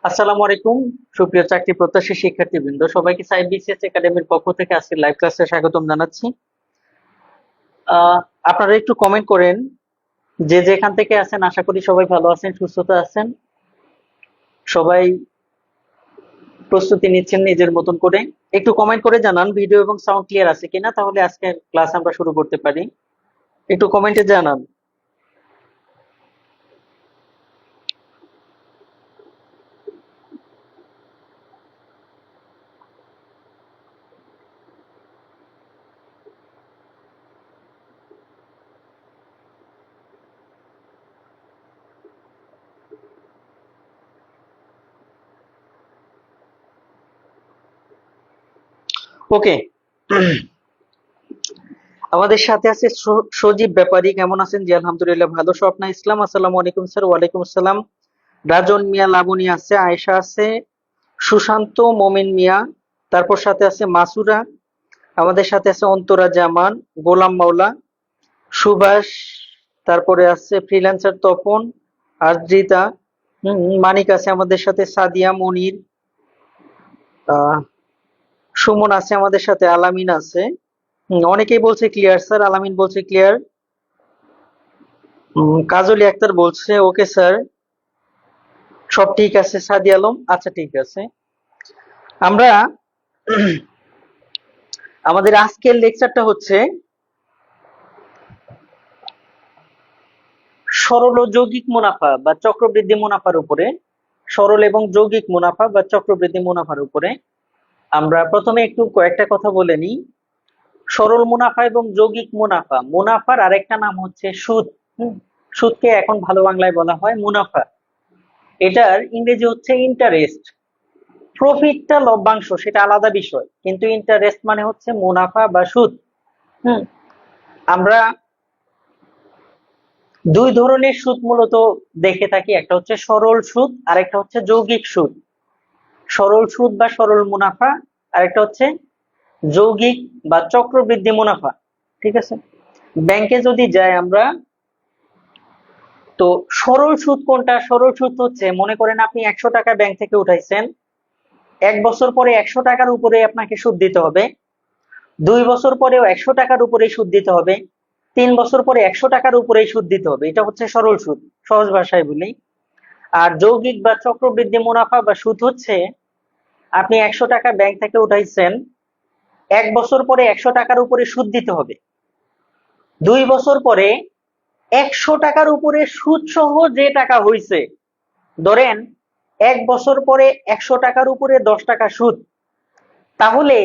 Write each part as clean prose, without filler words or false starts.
আসসালামু আলাইকুম সুপ্রিয় চাকরি প্রত্যাশী শিক্ষার্থীবৃন্দ, সবাইকে সাইড বিসিএস একাডেমির পক্ষ থেকে আজকের লাইভ ক্লাসে স্বাগতম জানাচ্ছি। আপনারা একটু কমেন্ট করেন যে যেখান থেকে আছেন। আশা করি সবাই ভালো আছেন, সুস্থতা আছেন, সবাই প্রস্তুতি নিচ্ছেন নিজের মতন করে। একটু কমেন্ট করে জানান ভিডিও এবং সাউন্ড ক্লিয়ার আছে কিনা, তাহলে আজকে ক্লাস আমরা শুরু করতে পারি। একটু কমেন্টে জানান। ওকে, আমাদের সাথে আছে সজীব ব্যাপারী। কেমন আছেন? জি আলহামদুলিল্লাহ ভালো। স্বপ্না ইসলাম, আসসালামু আলাইকুম স্যার। ওয়ালাইকুম আসসালাম। রাজন মিয়া, লাবণী আছে, আয়েশা আছে, সুশান্ত, মমিন মিয়া, তারপর সাথে আছে মাসুরা, আমাদের সাথে আছে অন্তরা জামান, গোলাম মাওলা, সুভাষ, তারপরে আছে ফ্রিল্যান্সার তপন, আদ্রিতা, মানিক আছে আমাদের সাথে, সাদিয়া, মনির, আহ সুমন আছে আমাদের সাথে, আলামিন আছে। অনেকেই বলছে ক্লিয়ার স্যার, আলামিন বলছে ক্লিয়ার, কাজলী আক্তার বলছে ওকে স্যার, সব ঠিক আছে। সাদি আলম, আচ্ছা ঠিক আছে। আমরা আমাদের আজকের লেকচারটা হচ্ছে সরল ও যৌগিক মুনাফা বা চক্রবৃদ্ধি মুনাফার উপরে। সরল এবং যৌগিক মুনাফা বা চক্রবৃদ্ধি মুনাফার উপরে আমরা প্রথমে একটু কয়েকটা কথা বলে নিই। সরল মুনাফা এবং যৌগিক মুনাফা, মুনাফার আরেকটা নাম হচ্ছে সুদ। সুদকে এখন ভালো বাংলায় বলা হয় মুনাফা। এটার ইংরেজি হচ্ছে ইন্টারেস্ট। প্রফিটটা লভ্যাংশ, সেটা আলাদা বিষয়, কিন্তু ইন্টারেস্ট মানে হচ্ছে মুনাফা বা সুদ। আমরা দুই ধরনের সুদ মূলত দেখে থাকি, একটা হচ্ছে সরল সুদ আর একটা হচ্ছে যৌগিক সুদ। সরল সুদ বা সরল মুনাফা, আর একটা হচ্ছে যৌগিক বা চক্রবৃদ্ধি মুনাফা। ঠিক আছে, ব্যাংকে যদি যাই আমরা, তো সরল সুদ কোনটা? সরল সুদ হচ্ছে, মনে করেন আপনি 100 টাকা ব্যাংক থেকে উঠাইছেন, 1 বছর পরে 100 টাকার উপরে আপনাকে সুদ দিতে হবে, 2 বছর পরেও 100 টাকার উপরে সুদ দিতে হবে, 3 বছর পরে 100 টাকার উপরেই সুদ দিতে হবে। এটা হচ্ছে সরল সুদ, সহজ ভাষায় বলি। আর যৌগিক বা চক্রবৃদ্ধি মুনাফা বা সুদ হচ্ছে, আপনি 100 টাকা ব্যাংক থেকে উঠাইছেন, 1 বছর পরে 100 টাকার উপরে সুদ দিতে হবে, 2 বছর পরে 100 টাকার উপরে সুদ সহ যে টাকা হইছে, ধরেন 1 বছর পরে 100 টাকার উপরে 10 টাকা সুদ, তাহলে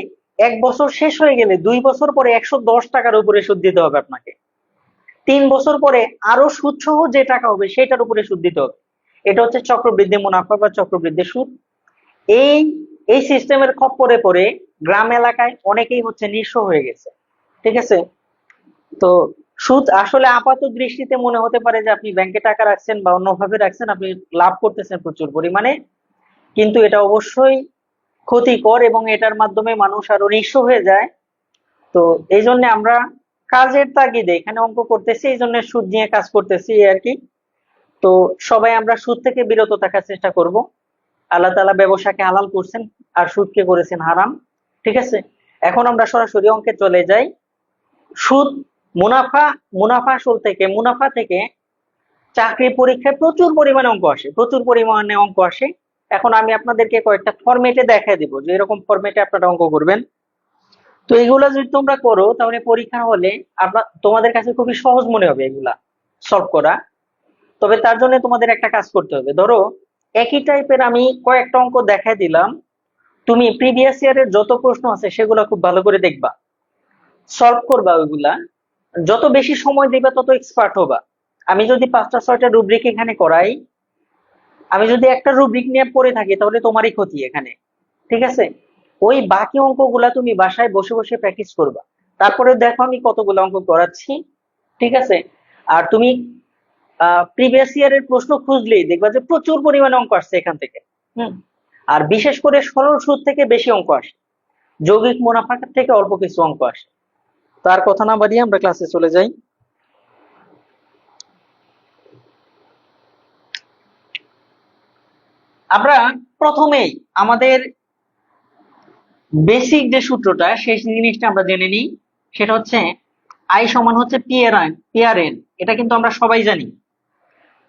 1 বছর শেষ হয়ে গেলে 2 বছর পরে 110 টাকার উপরে সুদ দিতে হবে আপনাকে। 3 বছর পরে আরো সুদ সহ যে টাকা হবে সেটার উপরে সুদ দিতে হবে। এটা হচ্ছে চক্রবৃদ্ধি মুনাফা বা চক্রবৃদ্ধি সুদ। এই এই সিস্টেমের খপ্পরে পড়ে গ্রাম এলাকায় অনেকেই হচ্ছে নিঃস্ব হয়ে গেছে। ঠিক আছে, তো সুদ আসলে আপাত দৃষ্টিতে মনে হতে পারে যে আপনি ব্যাংকে টাকা রাখছেন বা অন্যভাবে রাখছেন, আপনি লাভ করতেছেন প্রচুর পরিমাণে, কিন্তু এটা অবশ্যই ক্ষতিকর এবং এটার মাধ্যমে মানুষ আরো নিঃস্ব হয়ে যায়। তো এই জন্য আমরা কাজের তাগিদে এখানে অঙ্ক করতেছি, এই জন্য সুদ নিয়ে কাজ করতেছি আর কি। তো সবাই আমরা সুদ থেকে বিরত থাকার চেষ্টা করব। আল্লাহ তাআলা ব্যবসাকে হালাল করছেন আর সুদকে করেছেন হারাম। ঠিক আছে, এখন আমরা সরাসরি অঙ্কে চলে যাই। সুদ, মুনাফা, মুনাফা থেকে চাকরি পরীক্ষায় প্রচুর পরিমাণে অঙ্ক আসে, প্রচুর পরিমাণে অঙ্ক আসে। এখন আমি আপনাদেরকে কয়েকটা ফরম্যাটে দেখায় দিব যে এরকম ফরম্যাটে আপনারা অঙ্ক করবেন। তো এগুলা যদি তোমরা করো তাহলে পরীক্ষা হলে তোমাদের কাছে খুবই সহজ মনে হবে এগুলা সলভ করা। তবে তার জন্য তোমাদের একটা কাজ করতে হবে। ধরো একই টাইপের আমি কয়েকটা অঙ্ক দেখায় দিলাম, তুমি প্রিভিয়াস ইয়ারের যত প্রশ্ন আছে সেগুলো খুব ভালো করে দেখবা, সলভ করবা। ওইগুলা যত বেশি সময় দিবা তত এক্সপার্ট হবা। আমি যদি 5টা 6টা রুব্রিক এখানে করাই, আমি যদি একটা রুব্রিক নিয়ে পড়ে থাকি তাহলে তোমারই ক্ষতি এখানে। ঠিক আছে, ওই বাকি অঙ্কগুলা তুমি বাসায় বসে বসে প্র্যাকটিস করবা, তারপরে দেখো আমি কতগুলো অঙ্ক করাচ্ছি। ঠিক আছে, আর তুমি প্রিভিয়াস ইয়ারের প্রশ্ন খুঁজলেই দেখবা যে প্রচুর পরিমাণে অঙ্ক আসছে এখান থেকে। আর বিশেষ করে সরল সুদ থেকে বেশি অঙ্ক আসে, যৌগিক মুনাফা থেকে অল্প কিছু অঙ্ক আসে। তার কথা না বাড়িয়ে আমরা ক্লাসে চলে যাই। আমরা প্রথমেই আমাদের বেসিক যে সূত্রটা সেই জিনিসটা আমরা জেনে নিই। সেটা হচ্ছে আই সমান হচ্ছে পিআরএন। এটা কিন্তু আমরা সবাই জানি।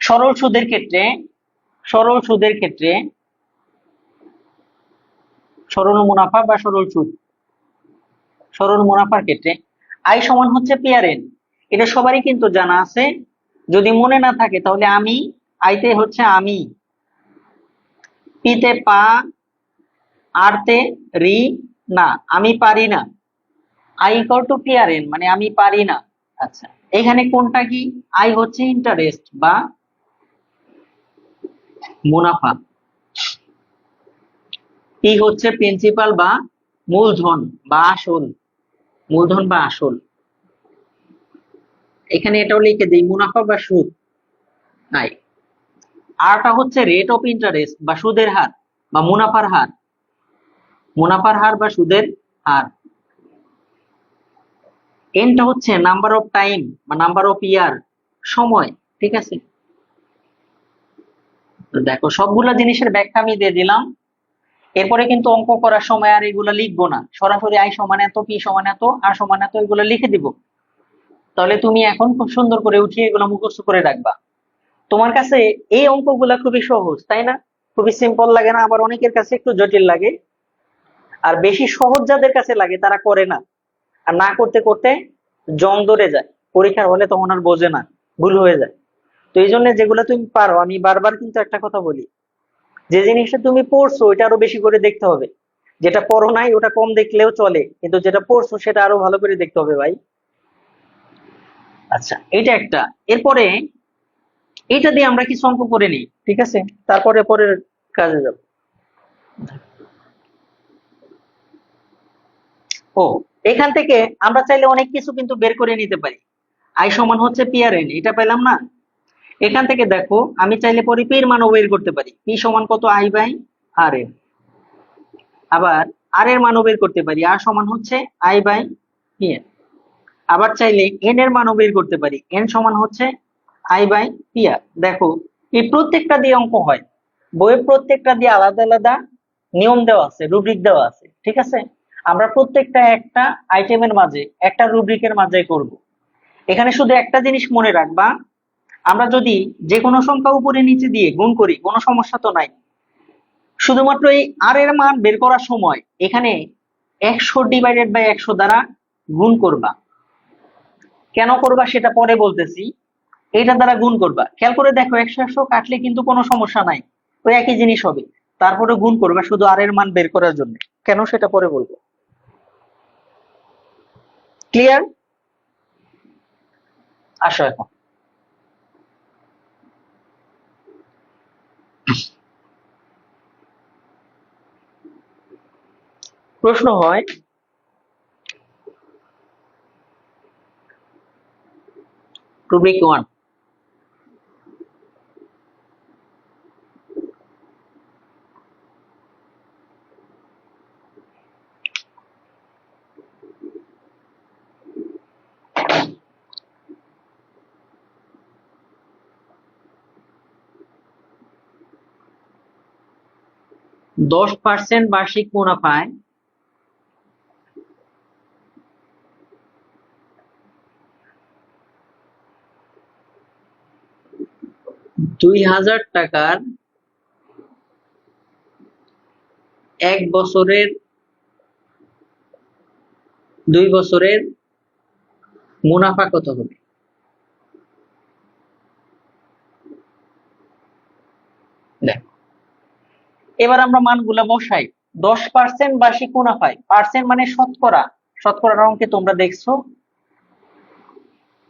সরল সুদের ক্ষেত্রে সরল সুদের ক্ষেত্রে সরল মুনাফা বা সরল মুনাফার ক্ষেত্রে আই সমান হচ্ছে পিআরএন। এটা সবারই কিন্তু জানা আছে। যদি মনে না থাকে তাহলে আমি, আইতে হচ্ছে আমি, পিতে পা, আর তে রি না, আমি পারি না। আই ইকুয়াল টু পিআরএন মানে আমি পারি না। আচ্ছা, এখানে কোনটা কি? আই হচ্ছে ইন্টারেস্ট বা মুনাফা, পি হচ্ছে প্রিন্সিপাল বা মূলধন বা আসল, মূলধন বা আসল। এখানে এটাও লিখে দিই মুনাফা বা সুদ। নাই, আরটা হচ্ছে রেট অফ ইন্টারেস্ট বা সুদের হার বা মুনাফার হার, মুনাফার হার বা সুদের হার। এনটা হচ্ছে নাম্বার অফ টাইম বা নাম্বার অফ ইয়ার, সময়। ঠিক আছে, তো দেখো সবগুলা জিনিসের ব্যাখ্যা আমি দিয়ে দিলাম। এরপরে কিন্তু অঙ্ক করার সময় আর এগুলা লিখবো না, সরাসরি আই সমান এত, পি সমান এত, আর সমান এত এগুলো লিখে দিব। তাহলে তুমি এখন খুব সুন্দর করে উঠিয়ে এগুলো মুখস্থ করে রাখবা। তোমার কাছে এই অঙ্কগুলা খুবই সহজ, তাই না? খুবই সিম্পল লাগে না? আবার অনেকের কাছে একটু জটিল লাগে। আর বেশি সহজ যাদের কাছে লাগে তারা করে না, আর না করতে করতে জং ধরে যায়, পরীক্ষার হলে তখন আর বোঝে না, ভুল হয়ে যায়। তো এই জন্য যেগুলো তুমি পারো, আমি বারবার কিন্তু একটা কথা বলি, যে জিনিসটা তুমি পড়ছো ওইটা আরো বেশি করে দেখতে হবে। যেটা পড়ো নাই ওটা কম দেখলেও চলে, কিন্তু যেটা পড়ছো সেটা আরো ভালো করে দেখতে হবে ভাই। আচ্ছা, এটা একটা। এরপরে এটা দিয়ে আমরা কিছু অঙ্ক করে নিই, ঠিক আছে? তারপরে পরের কাজে যাব। ও, এখান থেকে আমরা চাইলে অনেক কিছু কিন্তু বের করে নিতে পারি। আই সমান হচ্ছে পিআরএন, এটা পেলাম না? এখান থেকে দেখো আমি চাইলে পরে পি এর মানও বের করতে পারি। পি সমান কত? I by R N. আবার আর এর মানও বের করতে পারি, আর সমান হচ্ছে আই বাই পি এন। আবার চাইলে এন এর মানও বের করতে পারি, এন সমান হচ্ছে আই বাই পি আর। দেখো এই প্রত্যেকটা দিয়ে অঙ্ক হয়, বইয়ের প্রত্যেকটা দিয়ে আলাদা আলাদা নিয়ম দেওয়া আছে, রুব্রিক দেওয়া আছে, ঠিক আছে? আমরা প্রত্যেকটা একটা আইটেমের মাঝে, একটা রুব্রিকের মাঝে করব। এখানে শুধু একটা জিনিস মনে রাখবা, আমরা যদি যে কোনো সংখ্যা উপরে নিচে দিয়ে গুণ করি কোনো সমস্যা তো নাই। শুধুমাত্র এই আর এর মান বের করার সময় এখানে 100/100 দ্বারা গুণ করবা। কেন করবা সেটা পরে বলতেছি। এটা দ্বারা গুণ করবা, খেয়াল করে দেখো 100 কাটলে কিন্তু কোনো সমস্যা নাই, ওই একই জিনিস হবে। তারপরে গুণ করবা শুধু আর এর মান বের করার জন্য। কেন সেটা পরে বলবো। ক্লিয়ার? আসো এখন প্রশ্ন হয়, রুব্রিক 1, 10% বার্ষিক মুনাফায় 2000 টাকার 1 বছরের 2 বছরের মুনাফা কত হবে? দেখ, এবার আমরা মানগুলা বসাই। 10% বার্ষিক মুনাফায়, পার্সেন্ট মানে শতকরা, শতকরার অঙ্কে তোমরা দেখছো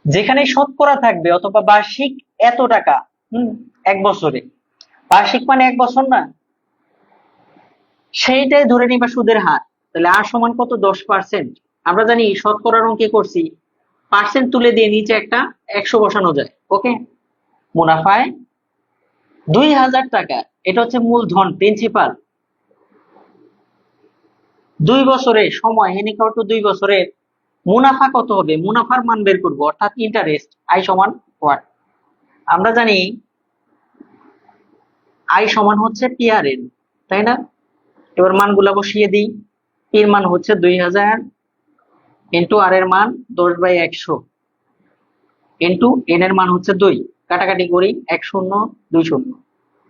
যেখানে শতকরা থাকবে অথবা বার্ষিক এত টাকা, 1 বছরে, বার্ষিক মানে 1 বছর না, সেইটাই ধরে নিবা সুদের হার। তাহলে আর সমান কত? 10%। আমরা জানি শতকরার অঙ্কে করছি, পার্সেন্ট তুলে দিয়ে নিচে একটা 100 বসানো যায়। ওকে, মুনাফায় 2000 টাকা, এটা হচ্ছে মূলধন, প্রিন্সিপাল। 2 বছরে সময় এন ইকুয়াল টু 2 বছরের মুনাফা কত হবে? মুনাফার মান বের করবো, অর্থাৎ ইন্টারেস্ট। আই সমান ওয়াট? আমরা জানি আই সমান হচ্ছে পি আর এন, তাই না? এবার মানগুলা বসিয়ে দিই। পির মান হচ্ছে 2000 ইন্টু আর এর মান 10/100 ইন্টু এন এর মান হচ্ছে 2। কাটাকাটি করি, 10 2 শূন্য,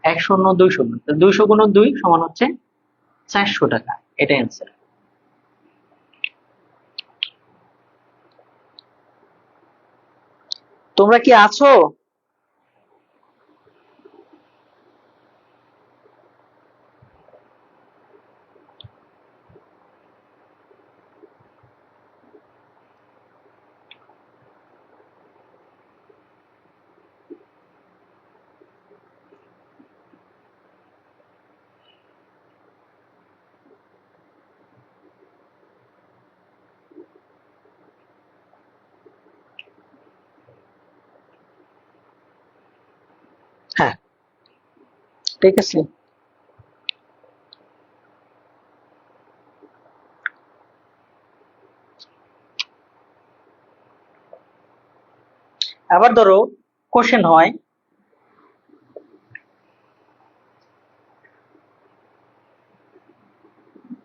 10 2 শূন্য, 200 গুণ 2 সমান হচ্ছে 400 টাকা। এটা অ্যান্সার। তোমরা কি আছো? হ্যাঁ, ঠিক আছে। আবার ধরো কোশ্চেন হয়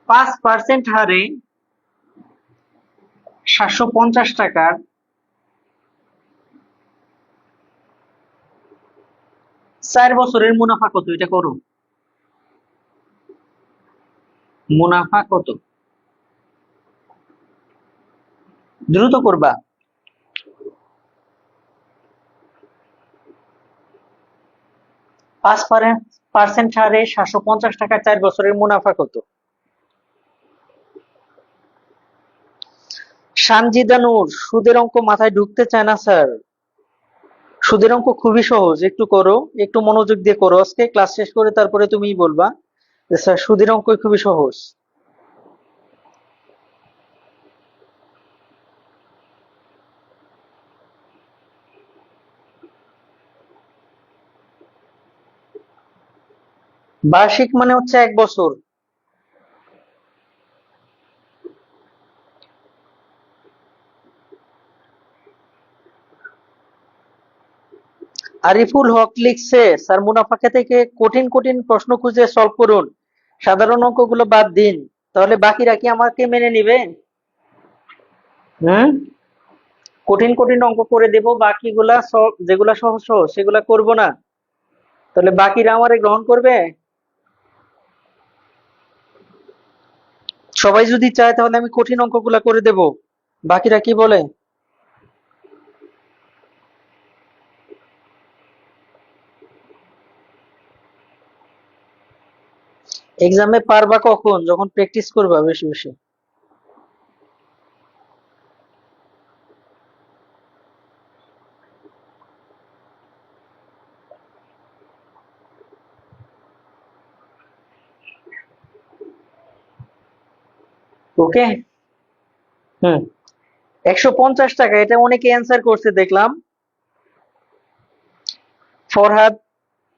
5% হারে 750 টাকার 4 বছরের মুনাফা কত? এটা করো। মুনাফা কত? দ্রুত করবা। 5% হারে 750 টাকার 4 বছরের মুনাফা কত? সানজিদা নূর, সুদের অঙ্ক মাথায় ঢুকতে চায় না স্যার। সুদের অঙ্ক খুবই সহজ, একটু করো, একটু মনোযোগ দিয়ে করো। আজকে ক্লাস শেষ করে তারপরে তুমিই বলবা যে স্যার সুদের অঙ্ক খুবই সহজ। বার্ষিক মানে হচ্ছে 1 বছর। আরিফুল হক লিখছে, স্যার মুনাফা থেকে কঠিন কঠিন প্রশ্ন খুঁজে সলভ করুন, সাধারণ অঙ্কগুলো বাদ দিন, তাহলে বাকিরা কি আমাকে মেনে নিবে? হুম, কঠিন কঠিন অঙ্ক করে দেব, বাকিগুলা যেগুলা সহজ সহজ সেগুলা করব না, তাহলে বাকিরা আমারে গ্রহণ করবে? সবাই যদি চায় তাহলে আমি কঠিন অঙ্কগুলা করে দেব, বাকিরা কি বলে? এক্সামে পারবা কখন? যখন প্র্যাকটিস করবা বেশি বেশি। ওকে। হুম, 150 টাকা, এটা অনেকে অ্যান্সার করছে দেখলাম। ফরহাদ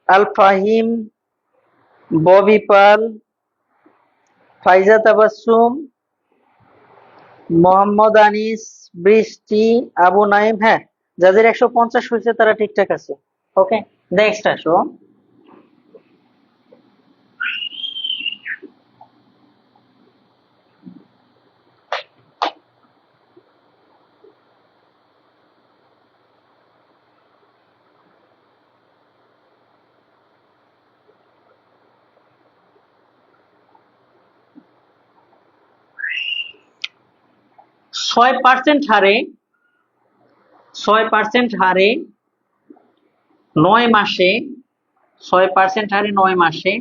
আল ফাহিম, ববি পাল, ফাইজা তাবাসসুম, মোহাম্মদ আনিস, বৃষ্টি, আবু নাইম। হ্যাঁ, যাদের 150 হয়েছে তারা ঠিকঠাক আছে। ওকে, নেক্সট আসো। 6% হারে 6% হারে 9 মাসে 6% হারে 9 মাসে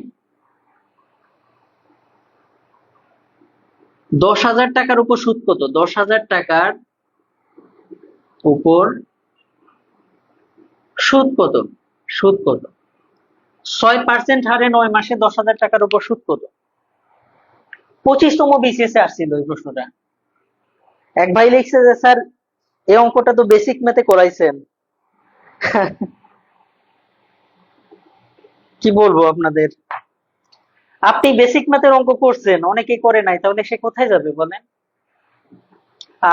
10,000 টাকার উপর সুদ কত? 10,000 টাকার উপর সুদ কত? সুদ কত? 6% হারে 9 মাসে 10,000 টাকার উপর সুদ কত? 25তম বিসিএস আসছিল এই প্রশ্নটা। এক ভাই লিখছে যে স্যার এই অঙ্কটা তো বেসিক ম্যাথে করাইছেন। কি বলবো আপনাদের, আপনি বেসিক ম্যাথের অঙ্ক করছেন, অনেকে করে নাই, তাহলে সে কোথায় যাবে বলেন?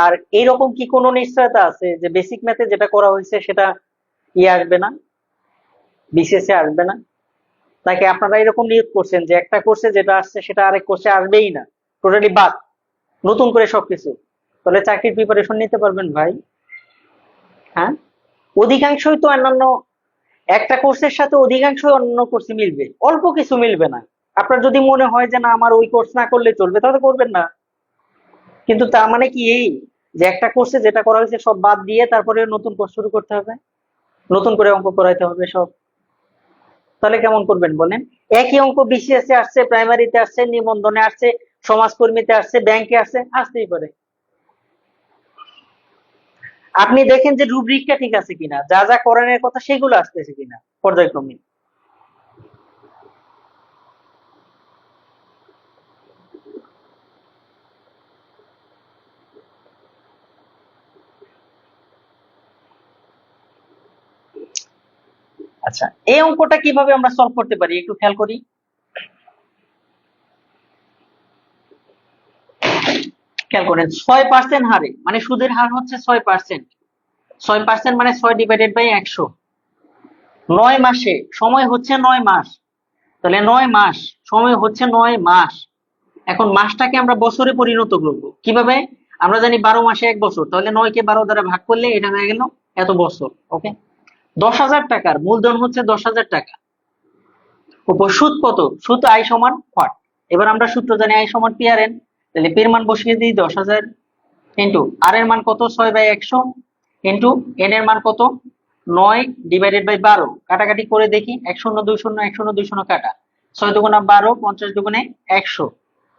আর এইরকম কি কোনো নিশ্চয়তা আছে যে বেসিক ম্যাথে যেটা করা হয়েছে সেটা ইয়ে আসবে না, বিসিএস এ আসবে না? তাকে আপনারা এরকম নিয়োগ করছেন যে একটা কোর্সে যেটা আসছে সেটা আরেক কোর্সে আসবেই না, টোটালি বাদ, নতুন করে সবকিছু। তাহলে চাকরির প্রিপারেশন নিতে পারবেন ভাই? হ্যাঁ, অধিকাংশই তো অন্যান্য, একটা কোর্সের সাথে অধিকাংশই অন্য কোর্সে মিলবে, অল্প কিছু মিলবে না। আপনার যদি মনে হয় যে না আমার ওই কোর্স না করলে চলবে, তাহলে করবেন না। কিন্তু তার মানে কি এই যে একটা কোর্সে যেটা করা হয়েছে সব বাদ দিয়ে তারপরে নতুন কোর্স শুরু করতে হবে, নতুন করে অঙ্ক করাইতে হবে সব? তাহলে কেমন করবেন বলেন? একই অঙ্ক বিসিএস এ আসছে, প্রাইমারিতে আসছে, নিবন্ধনে আসছে, সমাজকর্মীতে আসছে, ব্যাংকে আসছে, আসতেই পারে। আপনি দেখেন যে রুব্রিকটা ঠিক আছে কিনা, যা যা করানোর কথা সেগুলো আসতেছে কিনা পর্যায়ক্রমে। আচ্ছা, এই অঙ্কটা কিভাবে আমরা সলভ করতে পারি একটু খেয়াল করি। খেয়াল করেন, 6% হারে, মানে সুদের হার হচ্ছে 6%। 6% মানে 6/100। 9 মাসে সময় হচ্ছে 9 মাস, তাহলে 9 মাস সময় হচ্ছে 9 মাস। এখন মাসটাকে আমরা বছরে পরিণত করবো কিভাবে? আমরা জানি 12 মাসে 1 বছর, তাহলে 9 কে 12 দ্বারা ভাগ করলে এটা হয়ে গেল এত বছর। ওকে, 10,000 টাকার মূলধন হচ্ছে 10,000 টাকা, উপর সুদ কত? সুদ আই সমান হোয়াট। এবার আমরা সূত্র জানি আই সমান পি আর এন, তাহলে পি এর মান বসিয়ে দিই 10,000 ইন্টু আর এর মান কত 6/100 ইন্টু এন এর মান কত 9/12। কাটাকাটি করে দেখি, 1 0 2 0 1 0 2 0 কাটা, 6 দুগুণা 12, 50 দুগুণে 100,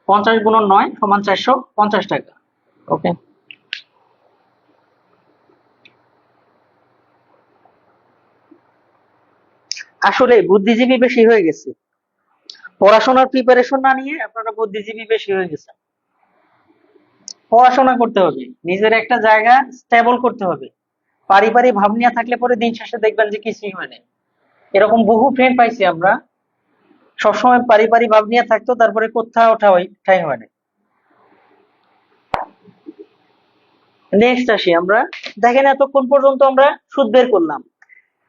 50 গুণন 9 সমান 450 টাকা। ওকে, আসলে বুদ্ধিজীবী বেশি হয়ে গেছে, পড়াশোনার প্রিপারেশন না নিয়ে আপনারা বুদ্ধিজীবী বেশি হয়ে গেছে। পড়াশোনা করতে হবে, নিজের একটা জায়গা স্টেবল করতে হবে। পারিবারিক ভাব নিয়ে থাকলে পরে দিন শেষে দেখবেন যে কিছুই হয় না। এরকম বহু ফ্রেন্ড পাইছি আমরা, সবসময় পারিবারিক ভাব নিয়ে থাকতো, তারপরে কোথাও ওঠা ঠাই হয় না। নেক্সট আসি আমরা, দেখেন এতক্ষণ পর্যন্ত আমরা সুদ বের করলাম।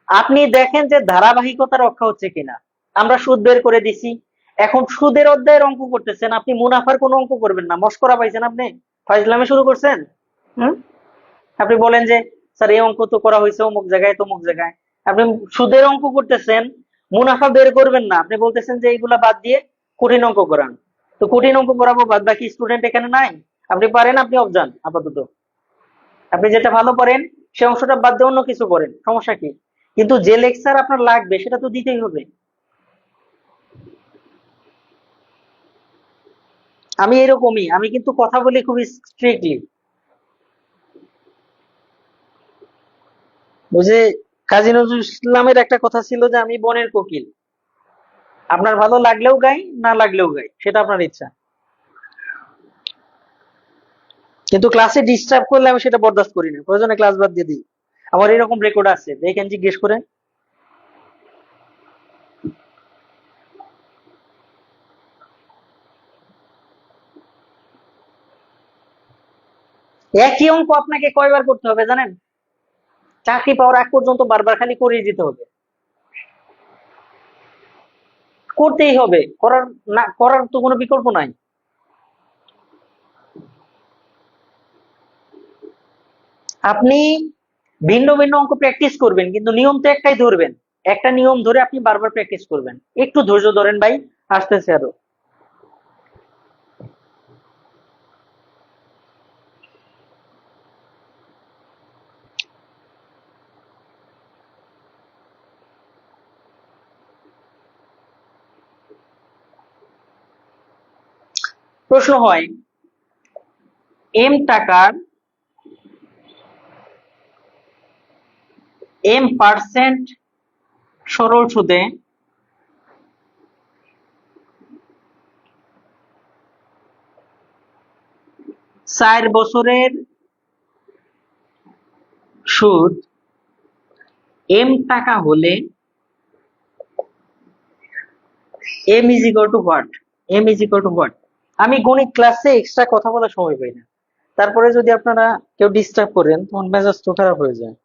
আপনি দেখেন যে ধারাবাহিকতা রক্ষা হচ্ছে কিনা। আমরা সুদ বের করে দিছি, এখন সুদের অধ্যায়ের অঙ্ক করতেছেন, আপনি মুনাফার কোনো অঙ্ক করবেন না। মস্করা পাইছেন আপনি, ফাইজলামে শুরু করছেন। হুম, আপনি বলেন যে স্যার এই অঙ্ক তো করা হয়েছে অমুক জায়গায় তমুক জায়গায়, আপনি সুদের অঙ্ক করতেছেন, মুনাফা বের করবেন না। আপনি বলতেছেন যে এইগুলা বাদ দিয়ে কঠিন অঙ্ক করান। তো কঠিন অঙ্ক করাবো, বাদ বাকি স্টুডেন্ট এখানে নাই, আপনি পারেন, আপনি অবজান আপাতত। আপনি যেটা ভালো পারেন সে অংশটা বাদ দিয়ে অন্য কিছু করেন, সমস্যা কি? কিন্তু যে লেকচার আপনার লাগবে সেটা তো দিতেই হবে। আমি এরকমই, আমি কিন্তু কথা বলি খুবই স্ট্রিক্টলি। বুঝে, কাজী নজরুল ইসলামের একটা কথা ছিল যে আমি বনের কোকিল, আপনার ভালো লাগলেও গাই, না লাগলেও গাই, সেটা আপনার ইচ্ছা। কিন্তু ক্লাসে ডিস্টার্ব করলে আমি সেটা বরদাস্ত করি না, প্রয়োজনে ক্লাস বাদ দিয়ে দিই। আমার এরকম রেকর্ড আছে, দেখেন জিজ্ঞেস করে। একই অঙ্ক আপনাকে কয়বার করতে হবে জানেন? চাকরি পাওয়ার আগ পর্যন্ত বারবার খালি করিয়ে দিতে হবে, করতেই হবে, করার না করার তো কোনো বিকল্প নাই। আপনি ভিন্ন ভিন্ন অঙ্ক প্র্যাকটিস করবেন, কিন্তু নিয়ম তো একটাই ধরবেন। একটা নিয়ম ধরে আপনি বারবার প্র্যাকটিস করবেন, একটু ধৈর্য ধরেন ভাই, আসতেছে আরো। প্রশ্ন হয়, টাকার %, সরল সুদে 4 বছরের সুদ টাকা হলে m = হোয়াট? আমি গণিত ক্লাসে এক্সট্রা কথা বলার সময় পাই না, তারপরে যদি আপনারা কেউ ডিস্টার্ব করেন তখন মেজাজ তো খারাপ হয়ে যায়।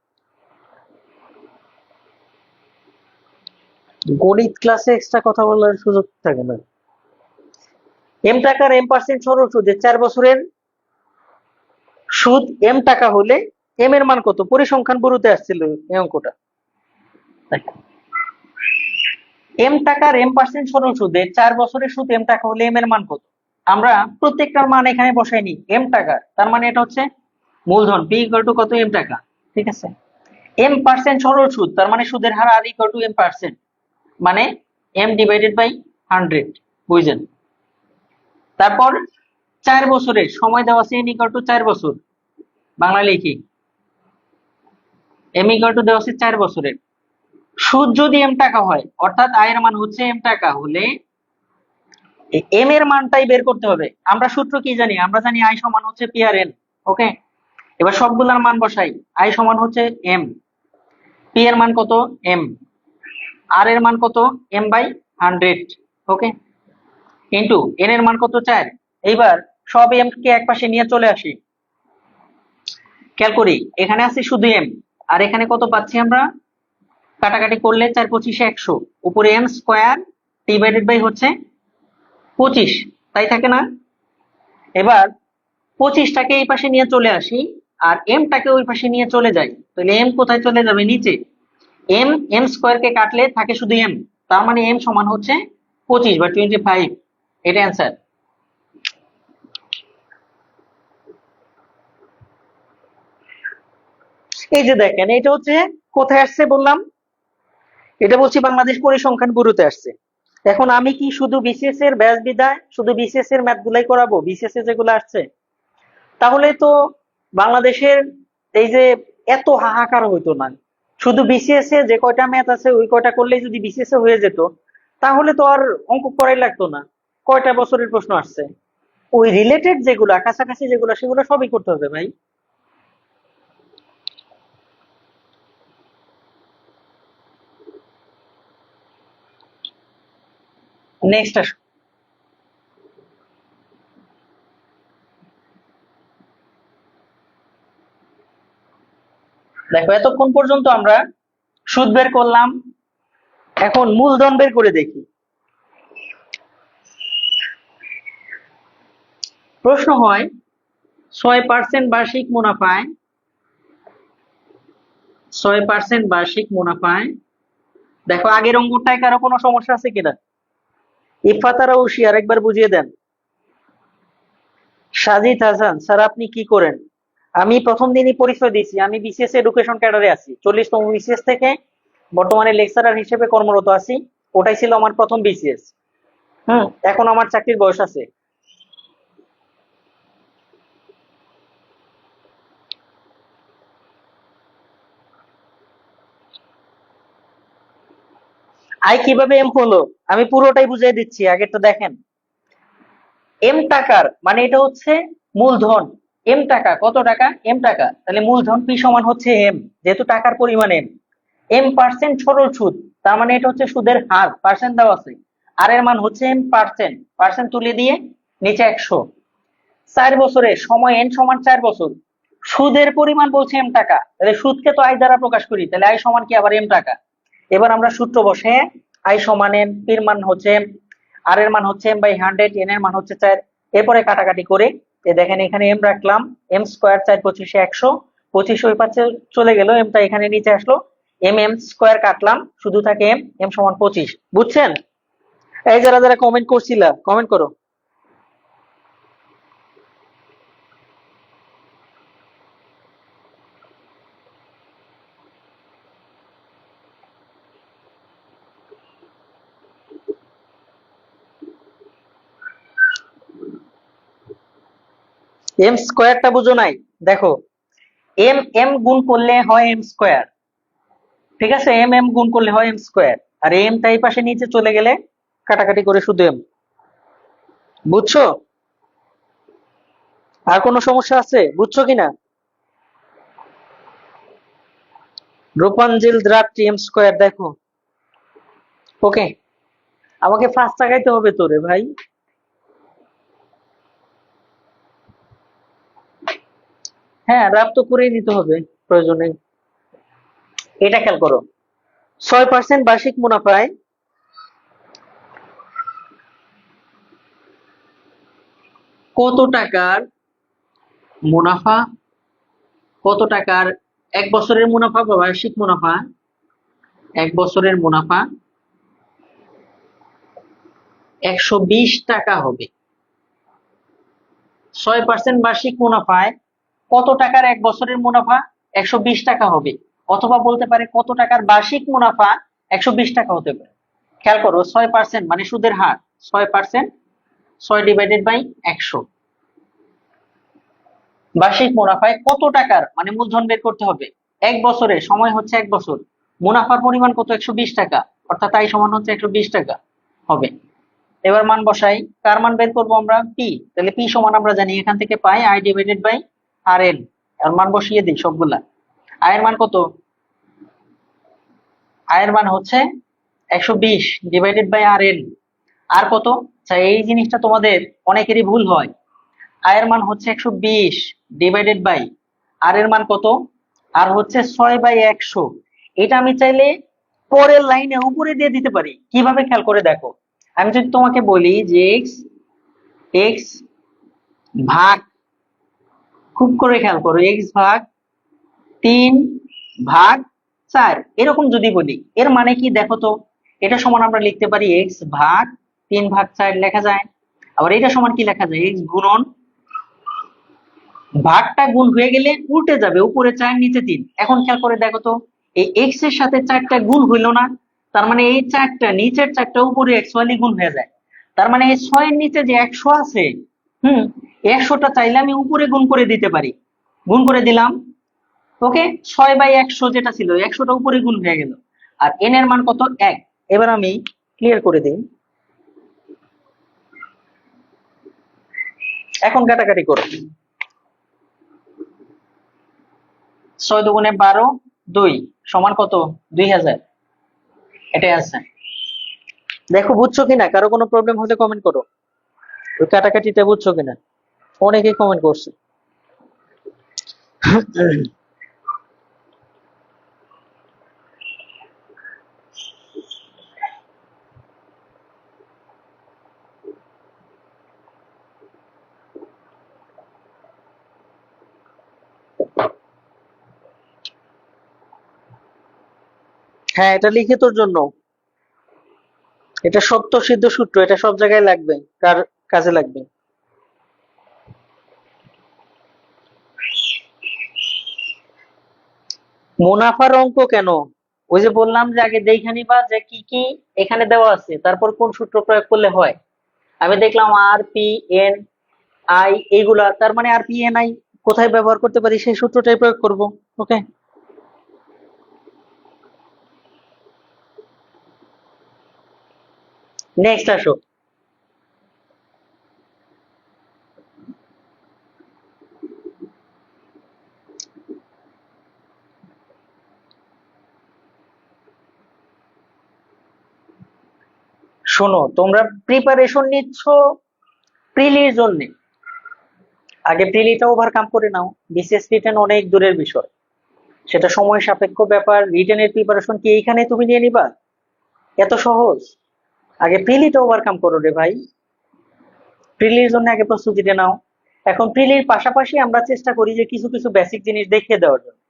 গণিত ক্লাসে এক্সট্রা কথা বলার সুযোগ থাকে না। এম টাকার M% সরল সুদে 4 বছরের সুদ এম টাকা হলে এম এর মান কত? পরিসংখ্যান বড়তে আসছিল এই অঙ্কটা। দেখো, এম টাকার M% সরল সুদে 4 বছরের সুদ এম টাকা হলে এম এর মান কত? আমরা প্রত্যেকটার মান এখানে বসাই নি। এম টাকা তার মানে এটা হচ্ছে মূলধন পি ইকুয়াল টু কত? এম টাকা। ঠিক আছে, M% সরল সুদ তার মানে সুদের হার আর ইকুয়াল টু M%, মানে এম ডিভাইডেড বাই 100, বুঝছেন? তারপর 4 বছরের সময় দেওয়া আছে, এন ইকুয়াল টু 4 বছর, বাংলা লিখি এম ইকুয়াল টু দেওয়া আছে 4 বছরের। সুদ যদি এম টাকা হয়, অর্থাৎ আয়ের মান হচ্ছে এম টাকা হলে এম এর মানটাই বের করতে হবে। আমরা সূত্র কি জানি? আমরা জানি আই সমান হচ্ছে পি আর এন। ওকে, এবার সবগুলার মান বসাই। আই সমান হচ্ছে এম, পি এর মান কত? এম, আর এর মান কত? M by 100। Okay, into N এর মান কত? 4। এইবার সব এম কে এক পাশে নিয়ে চলে আসি, খেয়াল করি এখানে আছে শুধু এম, আর এখানে কত পাচ্ছি আমরা? কাটাকাটি করলে 4 25 100, উপরে এম স্কোয়ার ডিভাইডেড বাই হচ্ছে 25, তাই থাকে না? এবার 25টাকে এই পাশে নিয়ে চলে আসি, আর এমটাকে ওই পাশে নিয়ে চলে যাই, তাহলে এম কোথায় চলে যাবে? নিচে। এম স্কোয়ার কে কাটলে থাকে শুধু এম, তার মানে এম সমান হচ্ছে 25 বা 25। এটা অ্যান্সার। এই যে দেখেন, এটা হচ্ছে কোথায় আসছে বললাম? এটা বলছি বাংলাদেশ পরিসংখ্যান ব্যুরোতে আসছে। এখন আমি কি শুধু বিসিএস এর ব্যাচ বিদায় শুধু বিসিএস এর ম্যাথ গুলাই করাবো? বিসিএস এ যেগুলো আসছে, তাহলে তো বাংলাদেশের এই যে এত হাহাকার হইতো না। শুধু বিসিএস এ যে কয়টা ম্যাথ আছে ওই কয়টা করলেই যদি বিসিএস এ হয়ে যেত, তাহলে তো আর অঙ্ক করাই লাগতো না। কয়টা বছরের প্রশ্ন আসছে, ওই রিলেটেড যেগুলা কাছাকাছি যেগুলো সেগুলো সবই করতে হবে ভাই। নেক্সট আসো। দেখো, এতক্ষণ পর্যন্ত আমরা সুদ বের করলাম, এখন মূলধন বের করে দেখি। প্রশ্ন হয় 6% বার্ষিক মুনাফায় 6% বার্ষিক মুনাফায়, দেখো আগের অঙ্কটায় কারো কোনো সমস্যা আছে কিনা? ইফাত আর ঔষি আরেকবার বুঝিয়ে দেন। সাজিদ হাসান স্যার, আপনি কি করেন? আমি প্রথম দিনই পরিচয় দিয়েছি, আমি বিসিএস এডুকেশন ক্যাডারে আছি, 40তম বিসিএস থেকে বর্তমানে লেকচারার হিসেবে কর্মরত আছি। ওটাই ছিল আমার প্রথম বিসিএস। এখন আমার চাকরির বয়স আছে। আই কিভাবে এম হলো আমি পুরোটাই বুঝিয়ে দিচ্ছি, আগেরটা দেখেন। এম টাকার মানে এটা হচ্ছে মূলধন। এম টাকা কত টাকা? এম টাকা, তাহলে মূলধন পি সমান হচ্ছে এম, যেহেতু টাকার পরিমাণ এম। M% সরল সুদ, তার মানে এটা হচ্ছে সুদের হার, পার্সেন্ট দেওয়া আছে। আর এর মান হচ্ছে M%, পার্সেন্ট তুলে দিয়ে নিচে 100। 4 বছরের সময় এন সমান 4 বছর, সুদের পরিমাণ বলছে এম টাকা, তাহলে সুদকে তো আই দ্বারা প্রকাশ করি, তাহলে আই সমান কি আবার এম টাকা। এবার আমরা সূত্র বসে, আই সমান এম, পির মান হচ্ছে এম, আর এর মান হচ্ছে এম বাই 100, এন এর মান হচ্ছে 4। এরপরে কাটাকাটি করে দেখেন এখানে এম রাখলাম, এম স্কোয়ার 4 25 100, 25 ওই পাশে চলে গেল, এমটা এখানে নিচে আসলো। এম স্কোয়ার কাটলাম, শুধু থাকে এম, এম সমান 25। বুঝছেন? এই যারা যারা কমেন্ট করছিলা কমেন্ট করো। এম স্কোয়ারটা বুঝো নাই? দেখো, এম এম গুণ করলে হয় এম স্কোয়ার, ঠিক আছে? এম এম গুণ করলে হয় এম স্কোয়ার, আর এম তাই পাশে নিচে চলে গেলে কাটাকাটি করে শুধু এম। বুঝছো? আর কোনো সমস্যা আছে? বুঝছো কিনা? রূপাঞ্জিল দ্রাবটি এম স্কোয়ার, দেখো। ওকে, আমাকে ফার্স্ট টাকাইতে হবে তোরে ভাই। হ্যাঁ, রাব তো করেই নিতে হবে প্রয়োজনে। এটা খেয়াল করো, 6% বার্ষিক মুনাফায় কত টাকার মুনাফা, কত টাকার এক বছরের মুনাফা বা বার্ষিক মুনাফা, এক বছরের মুনাফা 120 টাকা হবে। 6% বার্ষিক মুনাফায় কত টাকার এক বছরের মুনাফা 120 টাকা হবে, অথবা বলতে পারে কত টাকার বার্ষিক মুনাফা 120 টাকা হতে পারে। খেয়াল করো, 6% মানে সুদের হার, 6%, 6 ডিভাইডেড বাই 100। বার্ষিক মুনাফায় কত টাকার মানে মূলধন বের করতে হবে, এক বছরে, সময় হচ্ছে এক বছর, মুনাফার পরিমাণ কত, 120 টাকা, অর্থাৎ তাই সমান হচ্ছে 120 টাকা হবে। এবার মান বসাই, কার মান বের করবো আমরা, পি। তাহলে পি সমান আমরা জানি, এখান থেকে পাই আই ডিভাইডেড বাই আর এল। আর মান বসিয়ে দিই সবগুলা। আয়ের মান কত, আয়ের মান হচ্ছে 120 ডিভাইডেড বাই আর এল। আর কত, আচ্ছা এই জিনিসটা তোমাদের অনেকেরই ভুল হয়। আয়ের মান হচ্ছে 120 ডিভাইডেড বাই আর এর মান কত, আর হচ্ছে 6/100। এটা আমি চাইলে পরের লাইনে উপরে দিয়ে দিতে পারি। কিভাবে, খেয়াল করে দেখো। আমি যদি তোমাকে বলি যে এক্স, এক্স ভাগ, খুব করে খেয়াল করো, এক্স ভাগ 3/4, এরকম যদি বলি, এর মানে কি দেখো তো। এটা সমান আমরা লিখতে পারি এক্স ভাগ 3/4 লেখা যায়। আবার এটা সমান কি লেখা যায়, এক্স গুণন, ভাগটা গুণ হয়ে গেলে উল্টে যাবে, উপরে 4 নিচে 3। এখন খেয়াল করে দেখো তো, এই এক্স এর সাথে 4টা গুণ হইলো না, তার মানে এই 4টা নিচের 4টা উপরে অ্যাকচুয়ালি গুণ হয়ে যায়। তার মানে এই 6 এর নিচে যে 100 আছে, 100টা চাইলে আমি উপরে গুণ করে দিতে পারি। গুণ করে দিলাম, ওকে, 6/100 যেটা ছিল 100টা উপরে গুণ হয়ে গেল। আর এন এর মান কত, 1। এবার আমি ক্লিয়ার করে দিই, এখন কাটাকাটি করো। 6 দুগুণে 12, 2 সমান কত, 2000। এটাই আছে। দেখো বুঝছো কিনা, কারো কোনো প্রবলেম হলে কমেন্ট করো, ওই কাটাকাটিটা বুঝছো কিনা। অনেকেই কমেন্ট করছে। হ্যাঁ, এটা লিখে তোর জন্য, এটা সত্য সিদ্ধ সূত্র, এটা সব জায়গায় লাগবে, কার কাজে লাগবে। মুনাফার অঙ্ক কেন, ওই যে বললাম যে আগে দেখে নিবা যে কি কি এখানে দেওয়া আছে, তারপর কোন সূত্র প্রয়োগ করলে হয়। আমি দেখলাম আর পি এন আই এইগুলা, তার মানে আর পি এন আই কোথায় ব্যবহার করতে পারি সেই সূত্রটাই প্রয়োগ করব। ওকে, নেক্সট আসো। শোনো, তোমরা প্রিপারেশন নিচ্ছ প্রিলির জন্য, আগে প্রিলিটা ওভারকাম করে নাও। বিসিএস রিটেন অনেক দূরের বিষয়, সেটা সময় সাপেক্ষ ব্যাপার। রিটেনের প্রিপারেশন কি এইখানে তুমি নিয়ে নিবা, এত সহজ? আগে প্রিলিটা ওভারকাম করো রে ভাই, প্রিলির জন্য আগে প্রস্তুতিটা নাও। এখন প্রিলির পাশাপাশি আমরা চেষ্টা করি যে কিছু কিছু বেসিক জিনিস দেখিয়ে দেওয়ার জন্য।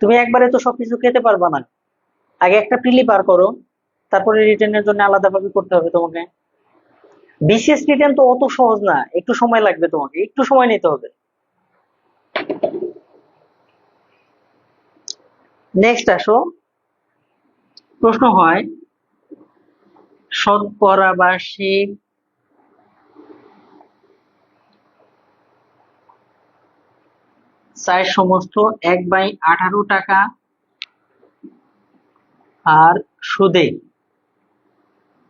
তুমি একবারে তো সবকিছু খেতে পারবা না, আগে একটা প্রিলি পার করো, তারপরে রিটেনের জন্য আলাদাভাবে করতে হবে তোমাকে। বিসিএস রিটেন তো অত সহজ না, একটু সময় লাগবে, তোমাকে একটু সময় নিতে হবে। নেক্সট আসো, প্রশ্ন হয় শতকরা বার্ষিক চার সমস্ত 1/18 টাকা আর সুদে,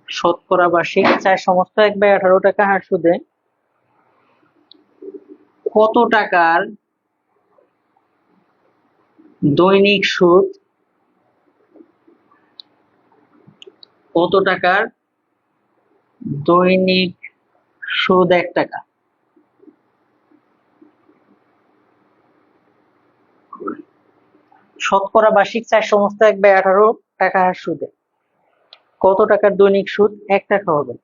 শতকরা বার্ষিক 4 সমস্ত 1/18 টাকা আর সুদে কত টাকার দৈনিক সুদ, কত টাকার দৈনিক সুদ 1 টাকা। শতকরা বার্ষিক 4 সমস্ত 1/18 টাকা আর সুদে কত টাকার দৈনিক সুদ 1 টাকা হবে।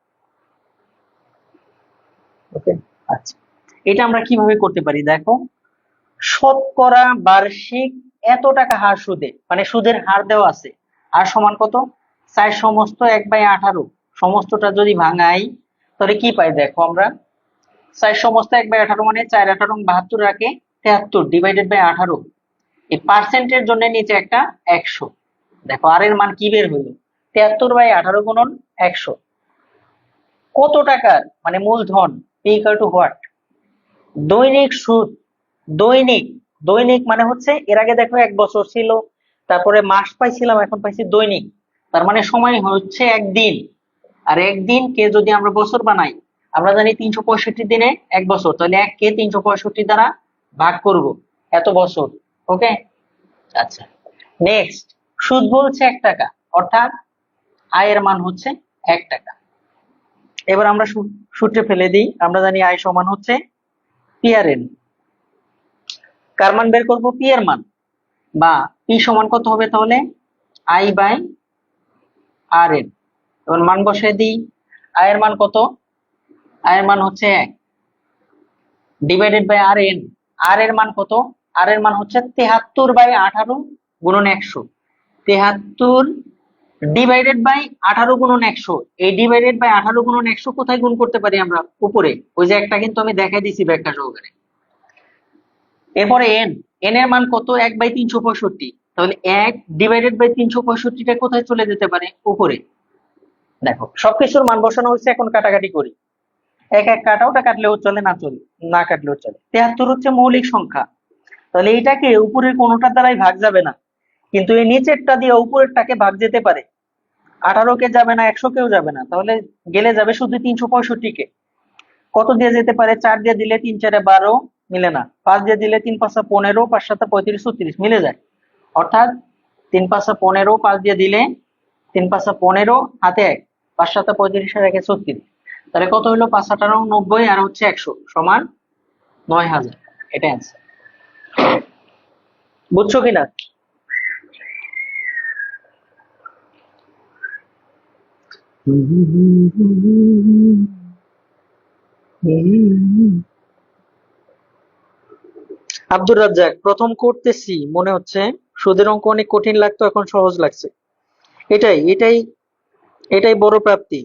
আচ্ছা, এটা আমরা কিভাবে করতে পারি দেখো, শতকরা বার্ষিক এত টাকা হার সুদে, মানে সুদের হার দেওয়া আছে, আর সমান কত, 4 সমস্ত 1/18, সমস্তটা যদি ভাঙাই তাহলে কি পাই দেখো আমরা, 4 সমস্ত 1/18 মানে 4×18 72 রাখে 73 ডিভাইডেড বাই 18, এই পার্সেন্টের জন্য নিচে একটা 100। দেখো আর এর মান কি বের হলো, 73/18 গুণন 100। কত টাকার মানে মূলধন, পি ইকুয়াল টু হোয়াট, দৈনিক সুদ। দৈনিক, দৈনিক মানে হচ্ছে এর আগে দেখো 1 বছর ছিল, তারপরে মাস পাইছিলাম, এখন পাইছি দৈনিক, তার মানে সময় হচ্ছে একদিন। আর একদিনকে যদি আমরা বছর বানাই, আমরা জানি 365 দিনে 1 বছর, তাহলে 1 কে 365 দ্বারা ভাগ করব, এত বছর। ওকে, আচ্ছা নেক্সট, সুদ বলছে 1 টাকা, অর্থাৎ আয়ের মান হচ্ছে 1 টাকা। এবার আমরা সূত্রে ফেলে দিই, আমরা জানি আয় সমান হচ্ছে পি আর এন। কার মান বের করবো, পি এর মান, বা পি সমান কত হবে তাহলে, আই বাই আর এন। এবার মান বসাই দিই, আয়ের মান কত, আয়ের মান হচ্ছে 1 ডিভাইডেড বাই আর এন। আর এর মান কত, আর এর মান হচ্ছে 73/18 গুণন 100। 73 ডিভাইডেড বাই 18 গুণন 100। এই ডিভাইডেড বাই 18 গুণন 100 কোথায় গুণ করতে পারি আমরা, উপরে, ওই যে একটা কিন্তু আমি দেখাই দিছি ব্যাখ্যা সহকারে। এরপরে এন, এন এর মান কত, 1/365, তাহলে 1 ডিভাইডেড বাই 365টা কোথায় চলে যেতে পারে, উপরে। দেখো সবকিছুর মান বসানো হচ্ছে, এখন কাটাকাটি করি, এক এক কাটা, ওটা কাটলেও চলে, না চলে, না কাটলেও চলে। 73 হচ্ছে মৌলিক সংখ্যা, তাহলে এইটাকে উপরের কোনোটার দ্বারাই ভাগ যাবে না, কিন্তু এই নিচেরটা দিয়ে উপরেরটাকে ভাগ যেতে পারে। 18 কে যাবে না, 100 কেও যাবে না, তাহলে গেলে যাবে শুধু 365 কে। কত দিয়ে যেতে পারে, 4 দিয়ে দিলে 3×4 12, মিলে না। 5 দিয়ে দিলে 3×5 15, 5×7 35 36, মিলে যায়। অর্থাৎ 3×5 15, 5 দিয়ে দিলে 3×5 15, হাতে 1, 5×7 35 আর 1 36, তাহলে কত হলো, 5×8 90, আর হচ্ছে 100 সমান 9000। এটা অ্যান্সার। বুঝছো কিনা? আব্দুর রাজ্জাক, প্রথম করতেছি মনে হচ্ছে, সুদের অঙ্ক অনেক কঠিন লাগতো, এখন সহজ লাগছে। এটাই এটাই এটাই বড় প্রাপ্তি।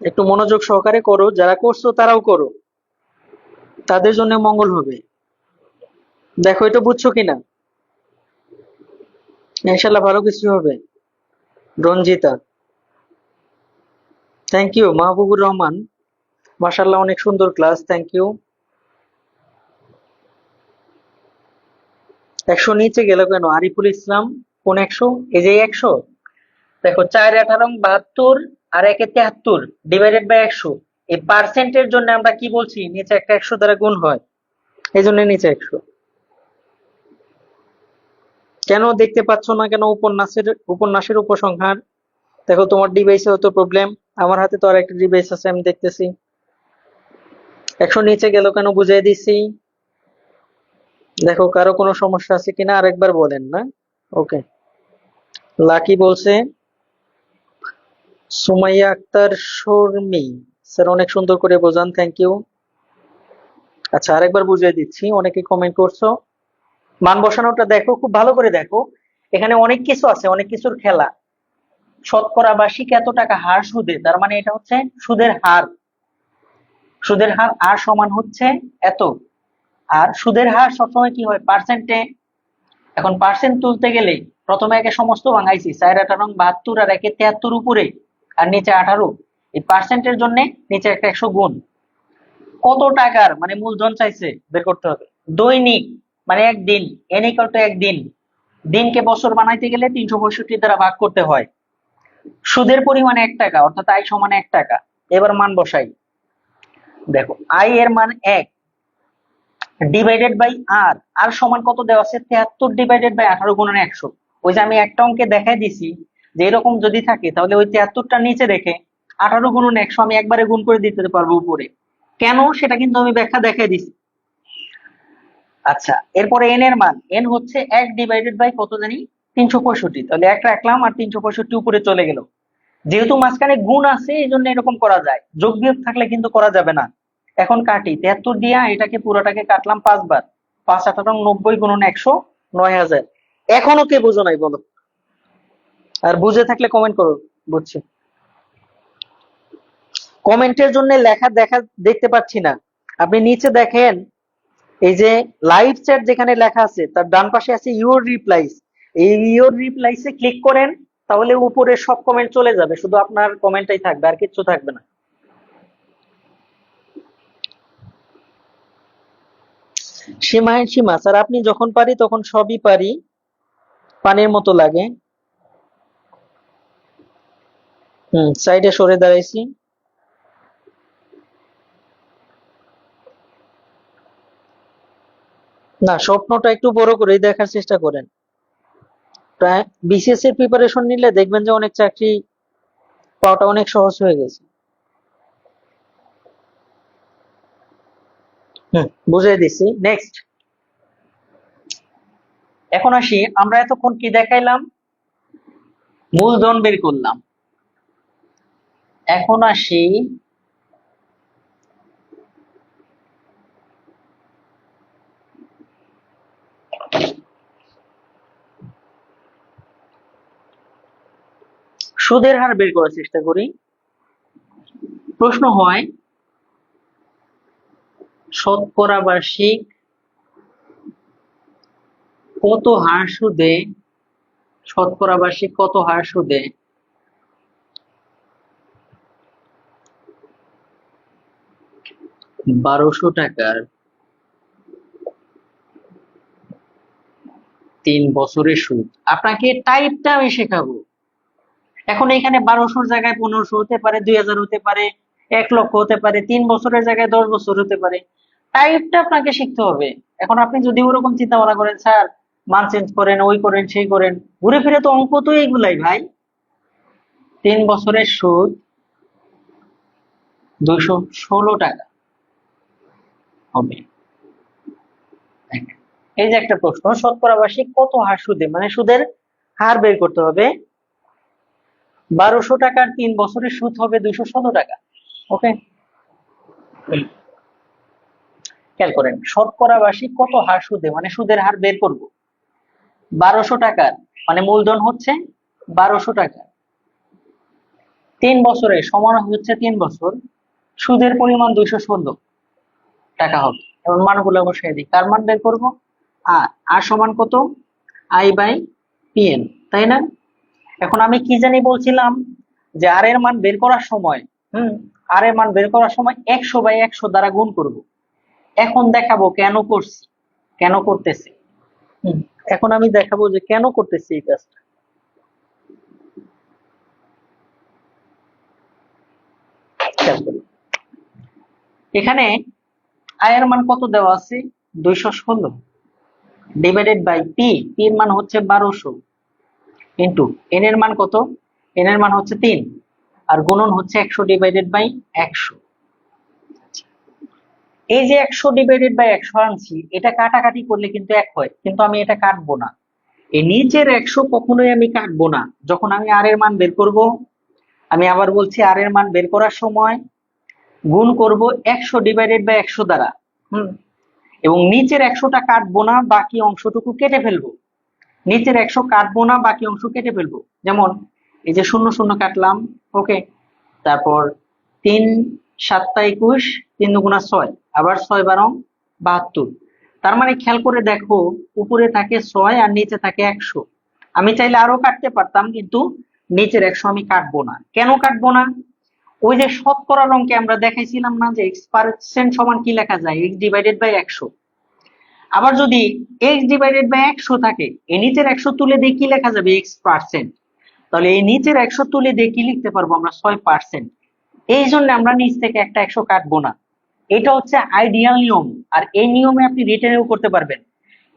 একটু মনোযোগ সহকারে করো, যারা করছো তারাও করো, তাদের জন্য মঙ্গল হবে। দেখো এটা বুঝছো কিনা, ইনশাল্লাহ ভালো কিছু হবে। Ranjita, thank you. মাহবুবুর রহমান, মাশাল্লাহ অনেক সুন্দর ক্লাস, থ্যাংক ইউ। 100 নিচে গেল কেন, আরিফুল ইসলাম, কোন 100, এই যে 100, দেখো 4×18 72, আর 1×73 ডিভাইডেড বাই 100, এই পার্সেন্টের জন্য আমরা কি বলছি, নিচে একটা 100 দ্বারা গুণ হয়, এই জন্য নিচে 100। কেন দেখতে পাচ্ছ না কেন উপন্যাসের উপসংহার? দেখো তোমার ডিভাইসে হয়তো প্রবলেম, আমার হাতে তো আর একটা ডিভাইস আছে, আমি দেখতেছি। 100 নিচে গেল কেন বুঝিয়ে দিছি। দেখো কারো কোনো সমস্যা আছে কিনা আরেকবার বলেন না। ওকে, লাকি বলছে, সুমাইয়া আক্তার শর্মী, স্যার অনেক সুন্দর করে বোঝান, থ্যাংক ইউ। আচ্ছা আরেকবার বুঝিয়ে দিচ্ছি, অনেকে কমেন্ট করছো। মান বসানোটা দেখো, খুব ভালো করে দেখো, এখানে অনেক কিছু আছে, অনেক কিছুর খেলা। শতকরা বার্ষিক এত টাকা হার সুদে, তার মানে এটা হচ্ছে সুদের হার। সুদের হার আর সমান হচ্ছে এত, আর সুদের হার সবসময় কি হয়, পার্সেন্টে। এখন পার্সেন্ট তুলতে গেলে প্রথমে একে সমস্ত ভাঙাইছি, 4×18 72, আর 1×73 উপরে, আর নিচে 18, এই পার্সেন্টের জন্য নিচে একটা 100 গুণ। কত টাকার মানে মূলধন চাইছে বের করতে হবে। দৈনিক মানে একদিন, এন ইকুয়াল টু একদিন, দিনকে বছর বানাইতে গেলে 365 দ্বারা ভাগ করতে হয়। সুদের পরিমাণ 1 টাকা, অর্থাৎ আয় সমান 1 টাকা। এবার মান বসাই, দেখো আই এর মান 1 ডিভাইডেড বাই আর, আর সমান কত দেওয়া আছে, 73 ডিভাইডেড বাই 18 গুণন 100। ওই যে আমি একটা অঙ্কে দেখাই দিছি যে এরকম যদি থাকে, তাহলে ওই 73টা নিচে রেখে 18 গুণন 100 আমি একবারে গুণ করে দিতে পারবো উপরে। কেন সেটা কিন্তু আমি ব্যাখ্যা দেখাই দিছি। আচ্ছা এরপরে এন এর মান, এন হচ্ছে 1 ডিভাইডেড বাই কত জানি, 365, তাহলে 1 রাখলাম, আর 365 উপরে চলে গেল। যেহেতু মাঝখানে গুণ আছে এই জন্য এরকম করা যায়, যোগ বিয়োগ থাকলে কিন্তু করা যাবে না। এখন কাটি 73 দিয়া এটাকে পুরোটাকে কাটলাম 5 বার, 5×8=90 গুণন 100, 9000। এখনো কে বুঝো নাই বলো? আর বুঝে থাকলে কমেন্ট করো, বুঝছি। কমেন্টের জন্য লেখা দেখা দেখতে পাচ্ছি না। আপনি নিচে দেখেন, এই যে লাইভ চ্যাট যেখানে লেখা আছে তার ডান পাশে আছে ইউর রিপ্লাইস। এই ইউর রিপ্লাইসে ক্লিক করেন, তাহলে উপরে সব কমেন্ট চলে যাবে, শুধু আপনার কমেন্টটাই থাকবে, আর কিচ্ছু থাকবে না। সীমাহীন সীমা স্যার, আপনি যখন পারি তখন সবই পারি, পানির মতো লাগে। সাইডে সরে দাঁড়াইছি। না, স্বপ্নটা একটু বড় করেই দেখার চেষ্টা করেন। প্রায় বিসিএস এর প্রিপারেশন নিলে দেখবেন যে অনেক চাকরি পাওয়াটা অনেক সহজ হয়ে গেছে। বুঝিয়ে দিছি। নেক্সট, এখন আসি, আমরা এতক্ষণ কি দেখাইলাম? মূলধন বের করলাম। এখন আসি সুদের হার বের করার চেষ্টা করি। প্রশ্ন হয় শতকরা বার্ষিক কত হার সুদে, শতকরা বার্ষিক কত হার সুদে 1200 টাকার 3 বছরের সুদ। আপনাকে টাইপটা আমি শেখাবো। এখন এখানে 1200-র জায়গায় 1500 হতে পারে, 2000 হতে পারে, 1 লক্ষ হতে পারে, 3 বছরের জায়গায় 10 বছর হতে পারে। টাইপটা আপনাকে শিখতে হবে। এখন আপনি যদি ওরকম চিন্তা ভাবনা করেন, স্যার মান চেঞ্জ করেন, ওই করেন, সেই করেন, ঘুরে ফিরে তো অঙ্ক তো এইগুলাই ভাই। 3 বছরের সুদ 216 টাকা হবে। এই যে একটা প্রশ্ন, শতকরা বার্ষিক কত হার সুদে, মানে সুদের হার বের করতে হবে। 1200 টাকার 3 বছরের সুদ হবে 216 টাকা। ওকে, খেয়াল করেন, শতকরা বার্ষিক কত হার সুদে, মানে সুদের হার বের করব। 1200 টাকার মানে মূলধন হচ্ছে 1200 টাকা, 3 বছরে সমান হচ্ছে 3 বছর, সুদের পরিমাণ 216 টাকা হবে। এখন মানগুলো বসাই দিই, কার মান বের করব? আর সমান কত? I/PN, তাই না? এখন আমি কি জানি বলছিলাম যে আর এর মান বের করার সময়, আর এর মান বের করার সময় 100/100 দ্বারা গুণ করব। এখন দেখাবো কেন করছি, কেন করতেছি। এখন আমি দেখাবো যে কেন করতেছি এই কাজটা। এখানে আয়ের মান কত দেওয়া আছে? 216 ডিভাইডেড বাই পি, পি এর মান হচ্ছে 1200, ইন্টু এন এর মান কত? এন এর মান হচ্ছে 3, আর গুণন হচ্ছে 100 ডিভাইডেড বাই 100। এই যে 100 ডিভাইডেড বাই 100 আনছি, এটা কাটাকাটি করলে কিন্তু 1 হয়, কিন্তু আমি এটা কাটবো না। এই নিচের 100 কখনোই আমি কাটবো না। যখন আমি আর এর মান বের করব, আমি আবার বলছি আর এর মান বের করার সময় গুণ করব 100 ডিভাইডেড বাই 100 দ্বারা, এবং নিচের 100টা কাটবো না, বাকি অংশটুকু কেটে ফেলবো। নিচের 100 কাটবো না, বাকি অংশ কেটে ফেলবো। যেমন এই যে 0 0 কাটলাম, ওকে, তারপর 3 7 21, 3 দুগুণা 6, আবার 6 12 72। তার মানে খেয়াল করে দেখো, উপরে থাকে 6 আর নিচে থাকে 100। আমি চাইলে আরো কাটতে পারতাম, কিন্তু নিচের 100 আমি কাটবো না। কেন কাটবো না? ওই যে শতকরার অঙ্কে আমরা দেখাইছিলাম না যে x% সমান কি লেখা যায়? x divided by 100। আবার যদি x ডিভাইডেড বাই 100 থাকে, এই নিচের 100 তুলে দিয়ে কি লেখা যাবে? x%। তাহলে এই নিচের 100 তুলে দিয়ে কি লিখতে পারবো আমরা? 6%। এই জন্য আমরা নিচ থেকে একটা 100 কাটবো না। এটা হচ্ছে আইডিয়াল নিয়ম, আর এই নিয়মে আপনি রিটেনেও করতে পারবেন।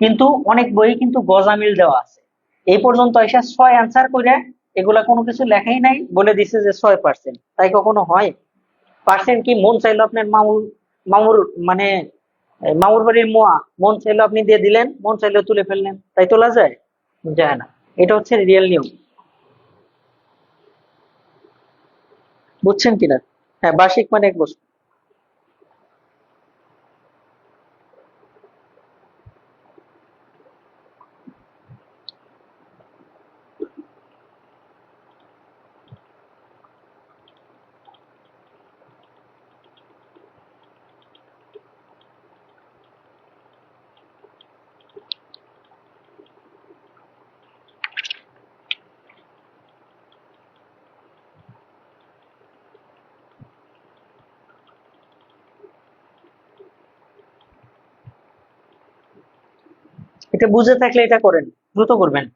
কিন্তু অনেক বইয়ে কিন্তু গজামিল দেওয়া আছে। এই পর্যন্ত এসে 6 অ্যান্সার করে এগুলা কোনো কিছু লেখাই নাই, বলে দিছে যে 6%। তাই কখনো হয়? পার্সেন্ট কি মন চাইলো আপনার মামুর, মামুর মানে মামুর বাড়ির মোয়া, মন চাইলো আপনি দিয়ে দিলেন, মন চাইলো তুলে ফেললেন, তাই তোলা যায়? যায় না। এটা হচ্ছে রিয়েল নিয়ম। বুঝছেন কিনা? হ্যাঁ, বার্ষিক মানে 1 বছর। এটা বুঝে থাকলে এটা করেন, দ্রুত করবেন।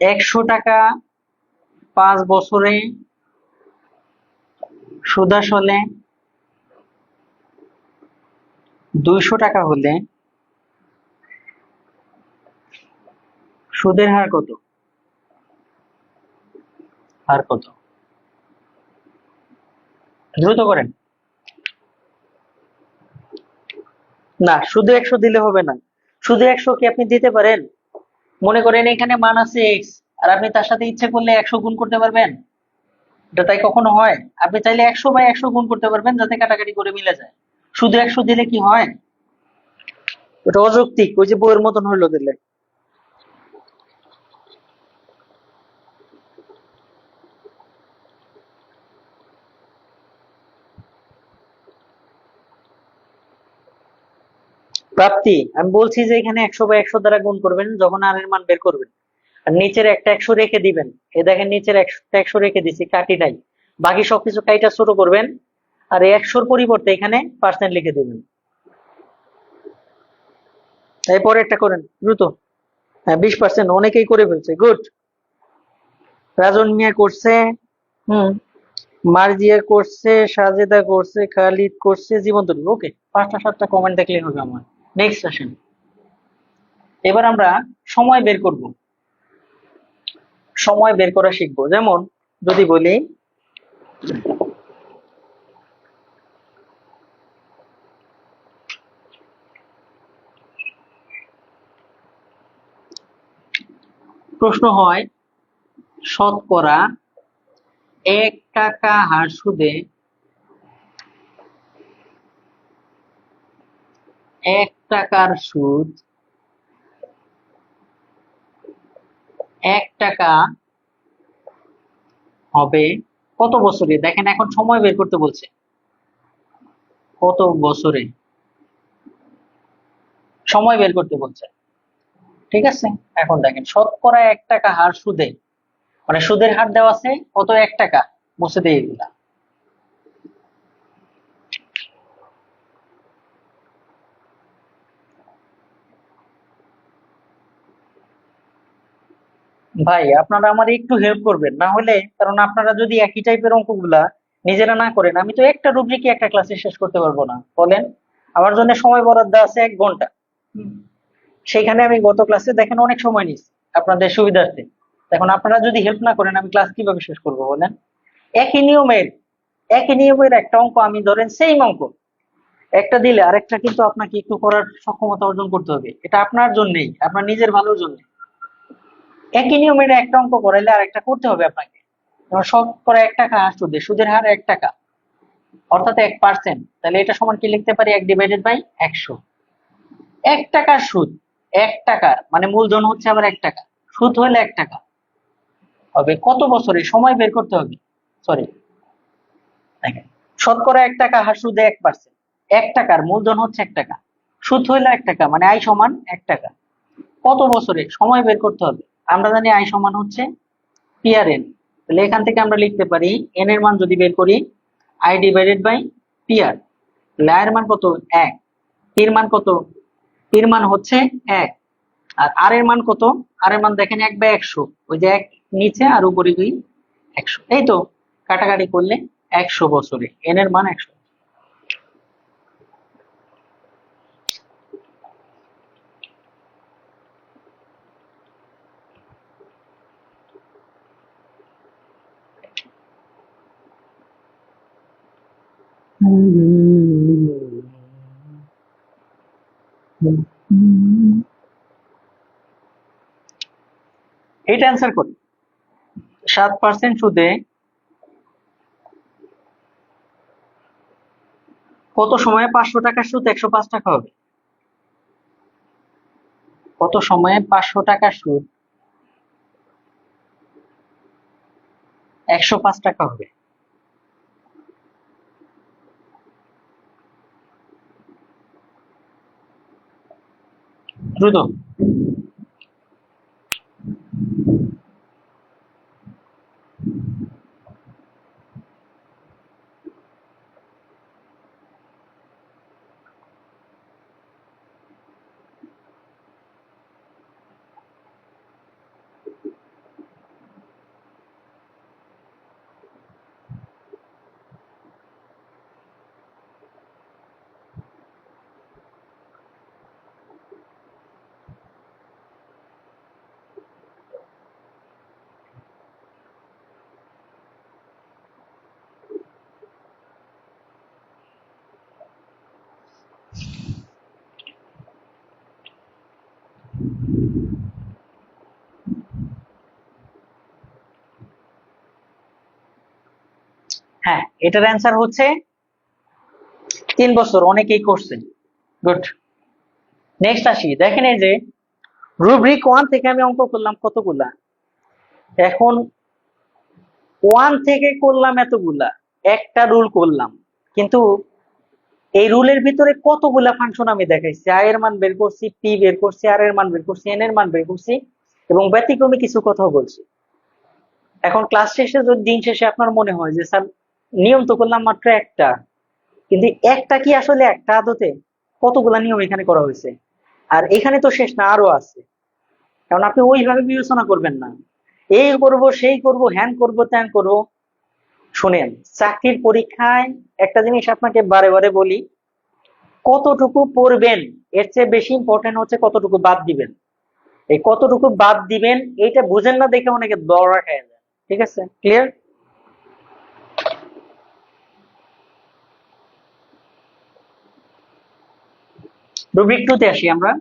100 টাকা 5 বছরে সুদ আসলে 200 টাকা হলে সুদের হার কত? হার কত? দ্রুত করেন। না, শুধু 100 দিলে হবে না। শুধু 100 কি আপনি দিতে পারেন? মনে করেন এখানে মান আছে এক্স, আর আপনি তার সাথে ইচ্ছে করলে 100 গুণ করতে পারবেন? এটা তাই কখনো হয়? আপনি চাইলে 100/100 গুণ করতে পারবেন, যাতে কাটাকাটি করে মিলে যায়। শুধু 100 দিলে কি হয়? ওটা অযৌক্তিক, ওই যে বইয়ের মতন হইলো দিলে। প্রাপ্তি আমি বলছি যে এখানে 100/100 দ্বারা গুণ করবেন যখন আর এর মান বের করবেন, আর নিচের একটা 100 রেখে দিবেন। এ দেখেন নিচের একটা 100 রেখে দিছি, কাটি নাই। বাকি সবকিছু কাইটা ছোট করবেন, আর এই 100-র পরিবর্তে এখানে পার্সেন্ট লিখে দিবেন। এরপরে একটা করেন দ্রুত। হ্যাঁ, 20% অনেকেই করে ফেলছে, গুড। রাজন মিয়া করছে, হুম, মার্জিয়া করছে, সাজেদা করছে, খালিদ করছে, জীবন্ত। ওকে, 5টা 7টা কমেন্ট দেখলে হবে আমার। নেক্সট আসেন, এবার আমরা সময় বের করব। সময় বের করা শিখবো। যেমন যদি বলি প্রশ্ন হয় শতকরা 1 টাকা হার সুদে 1 টাকার সুদ 1 টাকা হবে কত বছরে? দেখেন এখন সময় বের করতে বলছে, কত বছরে সময় বের করতে বলছে। ঠিক আছে, এখন দেখেন শতকরা 1 টাকা হার সুদে, মানে সুদের হার দেওয়া আছে কত? 1 টাকা। মুছে দিয়ে দিলাম। ভাই আপনারা আমার একটু হেল্প করবেন না হলে, কারণ আপনারা যদি একই টাইপের অঙ্কগুলা নিজেরা না করেন, আমি তো একটা রুব্রিকে একটা ক্লাসে শেষ করতে পারবো না, বলেন। আমার জন্য সময় বরাদ্দ আছে 1 ঘন্টা। হুম, সেখানে আমি গত ক্লাসে দেখেন অনেক সময় নিচ্ছি আপনাদের সুবিধার্থে। এখন আপনারা যদি হেল্প না করেন আমি ক্লাস কিভাবে শেষ করবো বলেন? একই নিয়মের একই নিয়মের একটা অঙ্ক আমি ধরেন সেম অঙ্ক একটা দিলে আরেকটা কিন্তু আপনাকে একটু করার সক্ষমতা অর্জন করতে হবে। এটা আপনার জন্যই, আপনার নিজের ভালোর জন্য। একই নিয়মের একটা অঙ্ক করাইলে আরেকটা করতে হবে আপনাকে। যেমন শতকরা 1 টাকা হার সুদে, সুদের হার 1 টাকা, অর্থাৎ 1%। তাহলে এটা সমান কি লিখতে পারি? 1/100। 1 টাকার সুদ, 1 টাকার মানে মূলধন হচ্ছে আবার 1 টাকা, সুদ হলে 1 টাকা হবে কত বছরে? সময় বের করতে হবে। সরি, দেখেন শতকরা 1 টাকা হার সুদে 1%, 1 টাকার মূলধন হচ্ছে 1 টাকা, সুদ হইলো 1 টাকা, মানে আয় সমান 1 টাকা। কত বছরে? সময় বের করতে হবে। আমরা জানি আয় সমান হচ্ছে পি আর এন। তাহলে এখান থেকে আমরা লিখতে পারি এন এর মান যদি বের করি I divided by P R. তাহলে আয়ের মান কত? 1। পির মান কত? পির মান হচ্ছে 1। আর আর এর মান কত? আর এর মান দেখেন 1/100, ওই যে 1 নিচে আর উপরে 2 100, এই তো কাটাকাটি করলে 100 বছরে এন এর মান 100। এটা অ্যান্সার করি। 7% সুদে কত সময়ে 500 টাকার সুদ 105 টাকা হবে? কত সময়ে 500 টাকার সুদ 105 টাকা হবে? দ্রুত। হ্যাঁ, এটার অ্যান্সার হচ্ছে 3 বছর। অনেকেই করছে। গুড। নেক্সট আসি, দেখেন এই যে রুব্রিক 1 থেকে আমি অঙ্ক করলাম কতগুলা, এখন 1 থেকে করলাম এতগুলা, একটা রুল করলাম, কিন্তু এই রুলের ভিতরে কতগুলা ফাংশন আমি দেখাইছি, আই এর মান বের করছি, পি বের করছি, আর এর মান বের করছি, এন এর মান বের করছি, এবং ব্যতিক্রমী কিছু কথা বলছি। এখন ক্লাস শেষে যদি দিন শেষে আপনার মনে হয় যে স্যার নিয়ম তো করলাম মাত্র একটা, কিন্তু একটা কি আসলে একটা আদতে, কতগুলা নিয়ম এখানে করা হয়েছে, আর এখানে তো শেষ না, আরো আছে। কারণ আপনি ওইভাবে বিবেচনা করবেন না, এই করব সেই করব হ্যান করব ত্যান করব। শুনেন, চাকরির পরীক্ষায় একটা জিনিস আপনাকে বারে বারে বলি, কতটুকু পড়বেন এর চেয়ে বেশি ইম্পর্টেন্ট হচ্ছে কতটুকু বাদ দিবেন। এই কতটুকু বাদ দিবেন এইটা বুঝেন না দেখে অনেকে দৌড়া খেয়ে যায়। ঠিক আছে, ক্লিয়ার? রুব্রিক 2 তে আসি আমরা।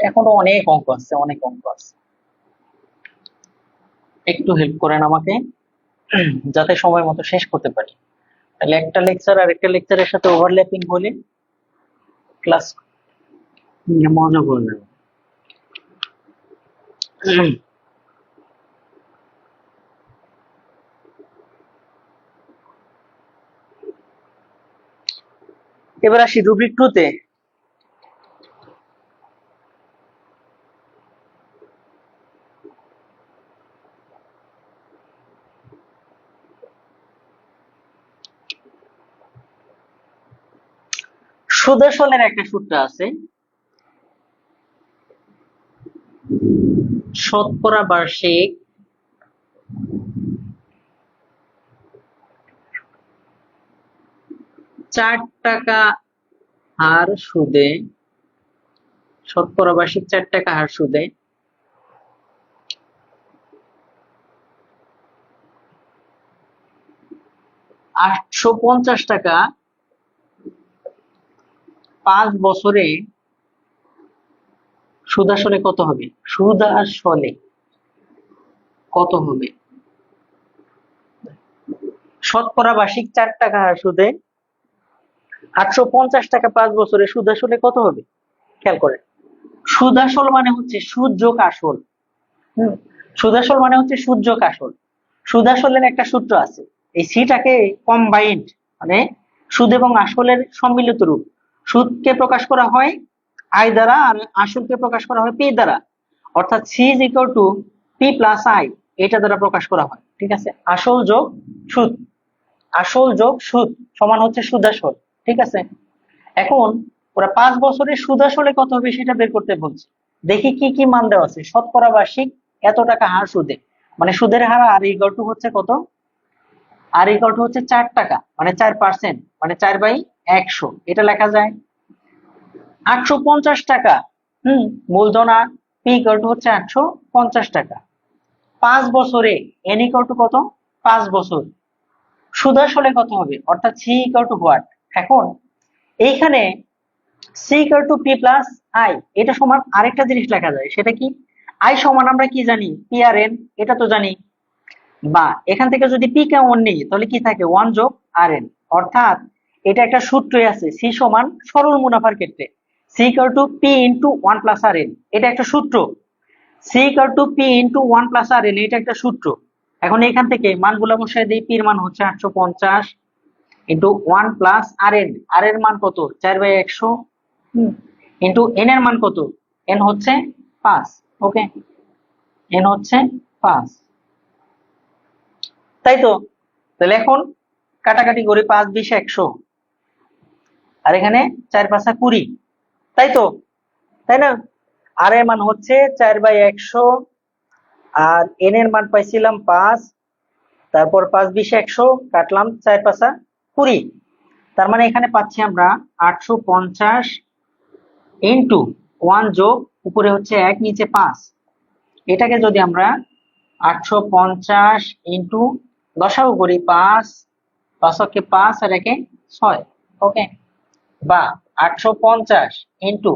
এখনো অনেক অঙ্ক আছে, অনেক অঙ্ক আছে, একটু হেল্প করেন আমাকে যাতে সময় মতো শেষ করতে পারি। তাহলে একটা লেকচার আর একটা লেকচারের সাথে ওভারল্যাপিং হলে ক্লাস মজা করবে। এবার আসি রুব্রিক 2 তে। সুদর্শনের একটা সূত্র আছে, শতকরা বার্ষিক 4 টাকা হার সুদে, শতকরা বার্ষিক 4 টাকা হার সুদে 850 টাকা 5 বছরে সুদ আসলে কত হবে? সুদ আসলে কত হবে? শতকরা বার্ষিক 4 টাকা হার সুদে 850 টাকা 5 বছরে সুদ আসলে কত হবে? খেয়াল করেন, সুদ আসল মানে হচ্ছে সুদ যোগ আসল। সুদ আসল মানে হচ্ছে সুদ যোগ আসল। সুদ আসলের একটা সূত্র আছে, এই সিটাকে কম্বাইন্ড, মানে সুদ এবং আসলের সম্মিলিত রূপ। সুদকে প্রকাশ করা হয় আই দ্বারা আর আসলকে প্রকাশ করা হয় পি দ্বারা, অর্থাৎ C is equal to P plus I, এটা দ্বারা প্রকাশ করা হয়। ঠিক আছে, আসল যোগ সুদ, আসল যোগ সুদ সমান হচ্ছে সুদ আসল। ঠিক আছে, এখন ওরা 5 বছরের সুদ আসলে কত হবে সেটা বের করতে বলছে। দেখি কি কি মান দেওয়া আছে। শতকরা বার্ষিক এত টাকা হার সুদে, মানে সুদের হার আর ইকুয়াল টু হচ্ছে কত? আর ইকুয়াল টু হচ্ছে 4 টাকা, মানে 4%, মানে 4/100, এটা লেখা যায় 850 টাকা। মূলধন আর পি ইকুয়াল টু হচ্ছে 850 টাকা 5 বছরে, এন ইকুয়াল টু কত? 5 বছর। সুদ আসলে কত হবে, অর্থাৎ সি ইকুয়াল টু হোয়াট? এখন এইখানে C equal to P plus I, এটা সমান আরেকটা জিনিস লেখা যায়, সেটা কি? আই সমান আমরা কি জানি? পি আর এন, এটা তো জানি। বা এখান থেকে যদি পি কে 1 নিই তাহলে কি থাকে? 1 যোগ আর এন। অর্থাৎ এটা একটা সূত্রই আছে, সি সমান সরল মুনাফার ক্ষেত্রে C equal to P into 1 plus R N, এটা একটা সূত্র। C equal to P into 1 plus R N, এটা একটা সূত্র। এখন এখান থেকে মানগুলো বসায় দিই, পির মান হচ্ছে 850 ইন্টু 1 প্লাস আর এন, আর এর মান কত? 4/100, ইন্টু এন এর মান কত? এন হচ্ছে 5। ওকে, এন হচ্ছে 5, তাই তো? তাহলে এখন কাটাকাটি করি, 5 20 100, আর এখানে 4 5 20, তাই তো? তাই না? আর এর মান হচ্ছে 4/100, আর এন এর মান পাইছিলাম 5, তারপর 5 20 100 কাটলাম 4 5 20, তার মানে এখানে পাচ্ছি আমরা 850 ইন্টু 1 যোগ উপরে হচ্ছে 1 নিচে 5, এটাকে যদি আমরা 850 ইন্টু দশাও করি, 5 5 কে 5 আর 1 6, ওকে, বা 850 ইন্টু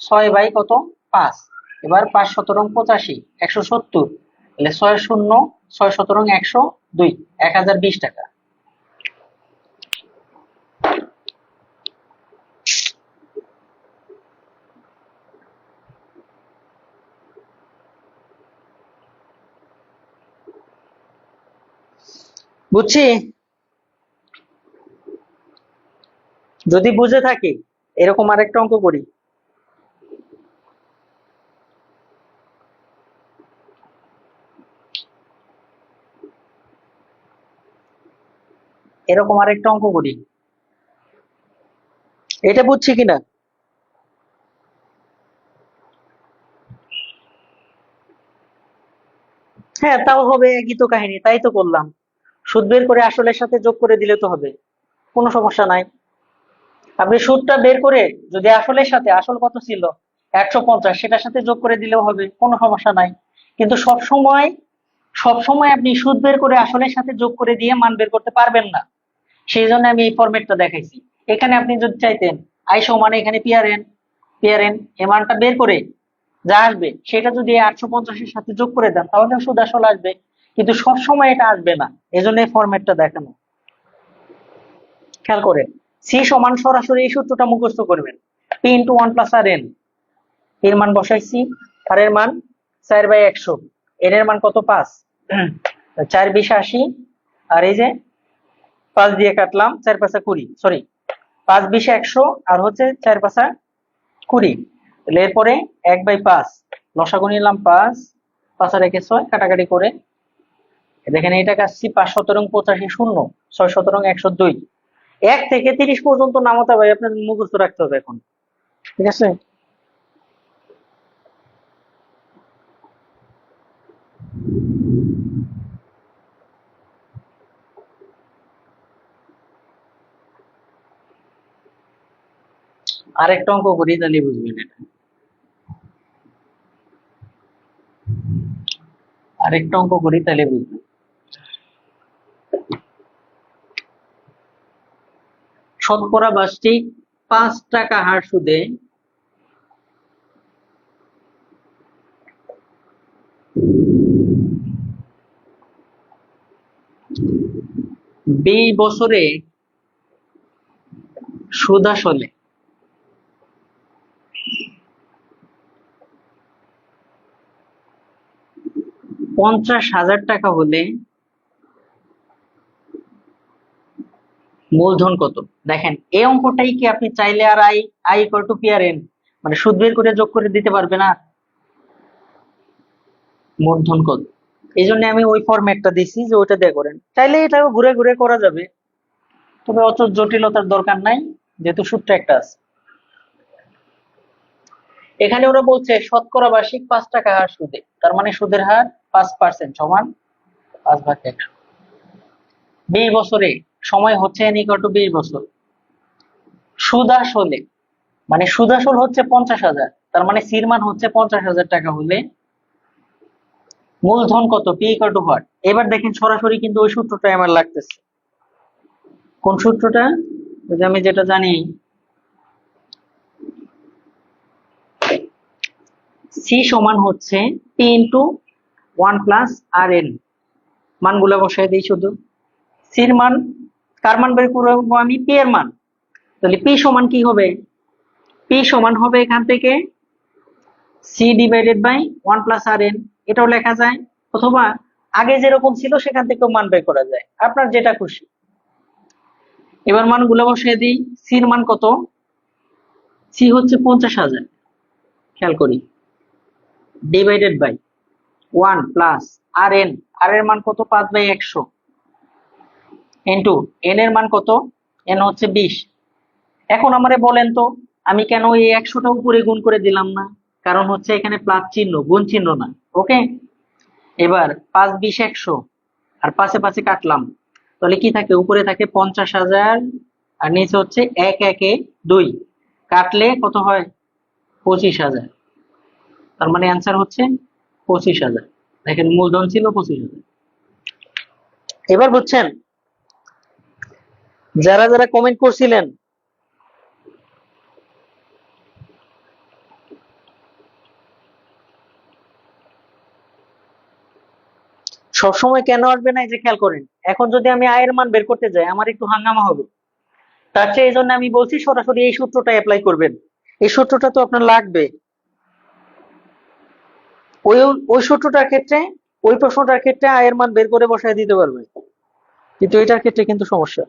6 বাই কত 5। এবার 5 শতরং 85 170, তাহলে 6 শূন্য 6 শতরং 102, 1020 টাকা। বুঝছি। যদি বুঝে থাকি এরকম আরেকটা অঙ্ক করি। এরকম আরেকটা অঙ্ক করি, এটা বুঝছি কিনা। হ্যাঁ, তাও হবে, একই তো কাহিনী, তাই তো করলাম। সুদ বের করে আসলের সাথে যোগ করে দিলে তো হবে, কোনো সমস্যা নাই। আপনি সুদটা বের করে যদি আসলের সাথে, আসল কত ছিল 150, সেটার সাথে যোগ করে দিলেও হবে, কোনো সমস্যা নাই। কিন্তু সব সময় আপনি সুদ বের করে আসলের সাথে যোগ করে দিয়ে মান বের করতে পারবেন না। সেই জন্য আমি এই ফরম্যাটটা দেখাইছি। এখানে আপনি যদি চাইতেন আই সমান এখানে পিআরএন এই মানটা বের করে যা আসবে সেটা যদি 850-এর সাথে যোগ করে দেন তাহলে সুদ আসল আসবে, কিন্তু সব সময় এটা আসবে না। এজন্য এই ফরম্যাটটা দেখানো। খেয়াল করেন, সি সমান সরাসরি এই সূত্রটা মুখস্থ করবেন, পি ইন্টু 1 + r n। এর মান বসাইছি, আর এর মান 4/100, এর মান কত 5, 4 × 20 = 80, আর এই যে 5 দিয়ে কাটলাম, 4 × 5 = 20, সরি 5 × 20 = 100, আর হচ্ছে 4 × 5 = 20। তাহলে এরপরে 1/5 লসাগু নিলাম 5, 5 আর 1 = 6, কাটাকাটি করে দেখেন এটা কাটছি 5 শতরং 85 শূন্য, 6 শতরং 102। 1 থেকে 30 পর্যন্ত নামতা ভাই আপনার মুখস্থ রাখতে হবে এখন, ঠিক আছে। আরেকটা অঙ্ক করি তাহলে বুঝবেন এটা। আরেকটা অঙ্ক করি তাহলে বুঝবেন। শতকরা বার্ষিক 5 টাকা হার সুদে এই বছরে সুদ আসলে 50,000 টাকা হলে মূলধন কত। দেখেন এই অঙ্কটাই কি আপনি চাইলে আর I I equal to PRN মানে সুদ বের করে যোগ করে দিতে পারবে না, মূলধন কত। এই জন্য আমি ওই ফরম্যাটটা দিছি যে ওইটা দিয়ে করেন, চাইলে এটাও ঘুরে ঘুরে করা যাবে, তবে অত জটিলতার দরকার নাই, যেহেতু সূত্র একটা আছে। এখানে ওরা বলছে শতকরা বার্ষিক 5 টাকা হার সুদে, তার মানে সুদের হার 5% সমান 5/100। 20 বছরে সময় হচ্ছে n = 20 বছর। সুদ আসলে মানে সুদ আসল হচ্ছে 50,000, তার মানে সির মান হচ্ছে 50,000 টাকা হলে মূলধন কত, পি = হোয়াট। এবার দেখেন সরাসরি কিন্তু ওই সূত্রটাই আমার লাগতেছে। কোন সূত্রটা, যে আমি যেটা জানি, সি সমান হচ্ছে পি ইন্টু 1 + rn। মানগুলো বসাই দিই শুধু। সির মান, কার মান বের করবো আমি, পি এর মান। তাহলে পি সমান কি হবে, পি সমান হবে এখান থেকে সি ডিভাইডেড বাই 1 + rn, এটাও লেখা যায়, অথবা আগে যেরকম ছিল সেখান থেকেও মান বের করা যায়, আপনার যেটা খুশি। এবার মানগুলো বসিয়ে দিই। সির মান কত, সি হচ্ছে 50,000, খেয়াল করি, ডিভাইডেড বাই 1 + r এর মান কত 5/100, ইন্টু n এর মান কত, n হচ্ছে 20। এখন আমারে বলেন তো আমি কেন এই 100টা উপরে গুণ করে দিলাম না, কারণ হচ্ছে এখানে প্লাস চিহ্ন, গুণ চিহ্ন না। ওকে, এবার 5 × 20 = 100, আর 5 এ 5 এ কাটলাম, তাহলে কি থাকে, উপরে থাকে 50,000, আর নিচে হচ্ছে 1 × 1 = 2, কাটলে কত হয় 25,000, তার মানে অ্যান্সার হচ্ছে 25,000। দেখেন মূলধন ছিল 25,000। এবার বুঝছেন, যারা যারা কমেন্ট করছিলেন সবসময় কেন আসবে না, এই যে খেয়াল করেন, এখন যদি আমি আয়ের মান বের করতে যাই আমার একটু হাঙ্গামা হবে। তার চেয়ে এই জন্য আমি বলছি সরাসরি এই সূত্রটা অ্যাপ্লাই করবেন। এই সূত্রটা তো আপনার লাগবে। ওই ওই সূত্রটার ক্ষেত্রে, ওই প্রশ্নটার ক্ষেত্রে আয়ের মান বের করে বসায় দিতে পারবে, কিন্তু এটার ক্ষেত্রে কিন্তু সমস্যা।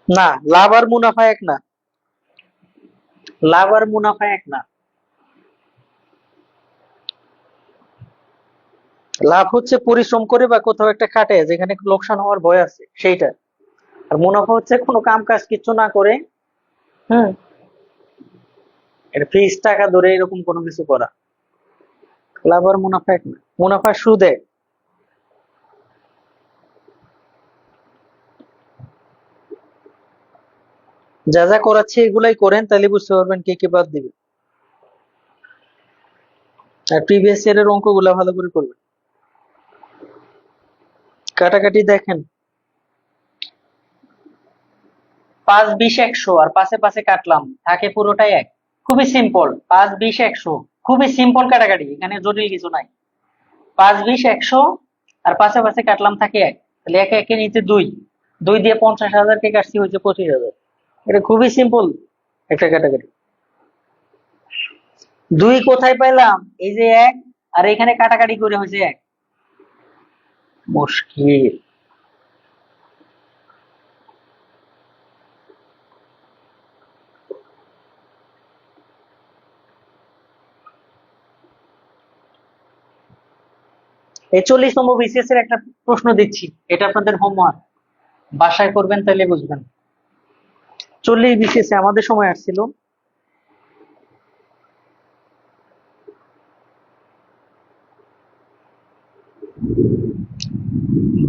না, লাভ আর মুনাফা এক না। লাভ আর মুনাফা এক না। লাভ হচ্ছে পরিশ্রম করে বা কোথাও একটা খাটে যেখানে লোকসান হওয়ার ভয় আছে সেইটা। আর মুনাফা হচ্ছে কোনো কাম কাজ কিছু না করে, হুম, এটা ফিক্স টাকা ধরে এরকম কোনো কিছু করা। লাভ আর মুনাফা এক না। মুনাফা সুদে। যা যা করাচ্ছে এগুলাই করেন, তাহলে বুঝতে পারবেন কে কে বাদ দিবে। আর প্রিভিয়াস ইয়ারের অঙ্কগুলা ভালো করে করবেন। কাটাকাটি দেখেন, 5, 20, 100 আর পাশে পাশে কাটলাম, থাকে পুরোটাই এক। খুবই সিম্পল, 5, 20, 100, খুবই সিম্পল কাটাকাটি, এখানে জটিল কিছু নাই। 5, 20, 100 আর পাশে পাশে কাটলাম, থাকে এক। তাহলে একে একে নিচে 2, 2 দিয়ে 50,000 কে কাটছি, হয়েছে 25,000। এটা খুবই সিম্পল একটা কাটাকাটি। 2 কোথায় পাইলাম? এই যে 1, আর এখানে কাটাকাটি করে হয়েছে 1। মুশকিল। এই 40তম বিসিএস এর একটা প্রশ্ন দিচ্ছি, এটা আপনাদের হোমওয়ার্ক, বাসায় করবেন তাহলে বুঝবেন। 40 বিসিএস আমাদের সময় আসছিল,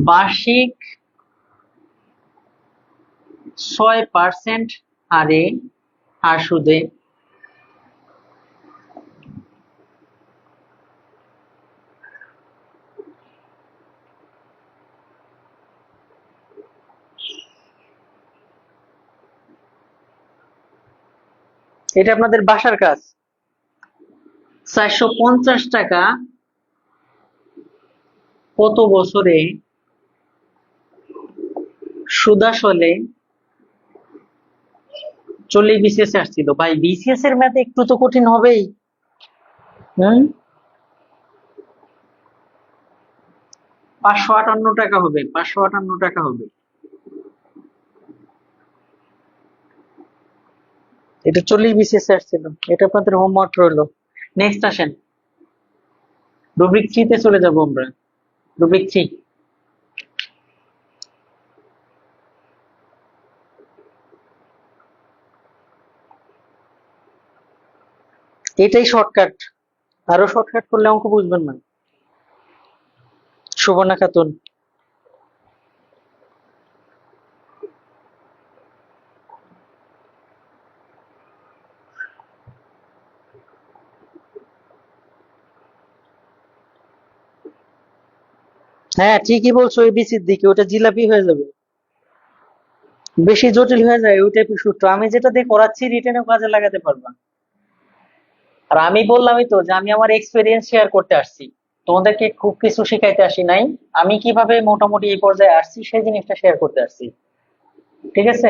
বার্ষিক 6% হারে আর সুদে এটা আপনাদের বাসার কাজ। 450 টাকা কত বছরে সুদ আসলে 40 বিসিএস আসছিল? ভাই বিসিএস এর ম্যাথ একটু তো কঠিন হবেই। হুম, 558 টাকা হবে, 558 টাকা হবে। এটা 40 বিসিএস আসছিল। এটা আপনাদের হোমওয়ার্ক রইলো। নেক্সট আসেন, রুবিক 3 তে চলে যাব আমরা। রুবিক 3, এটাই শর্টকাট, আরো শর্টকাট করলে অঙ্ক বুঝবেন না। সুবর্ণা খাতুন। হ্যাঁ ঠিকই বলছো, এবিসির দিকে ওটা জিলাপি হয়ে যাবে, বেশি জটিল হয়ে যায় ওই টাইপের সূত্র। আমি যেটা দিয়ে করাচ্ছি রিটেনেও কাজে লাগাতে পারবা। আর আমি বললামই তো যে আমি আমার এক্সপেরিয়েন্স শেয়ার করতে আসছি, তোমাদেরকে খুব কিছু শিখাইতে আসি নাই। আমি কিভাবে মোটামুটি এই পর্যায়ে আসছি সেই জিনিসটা শেয়ার করতে আসছি। ঠিক আছে,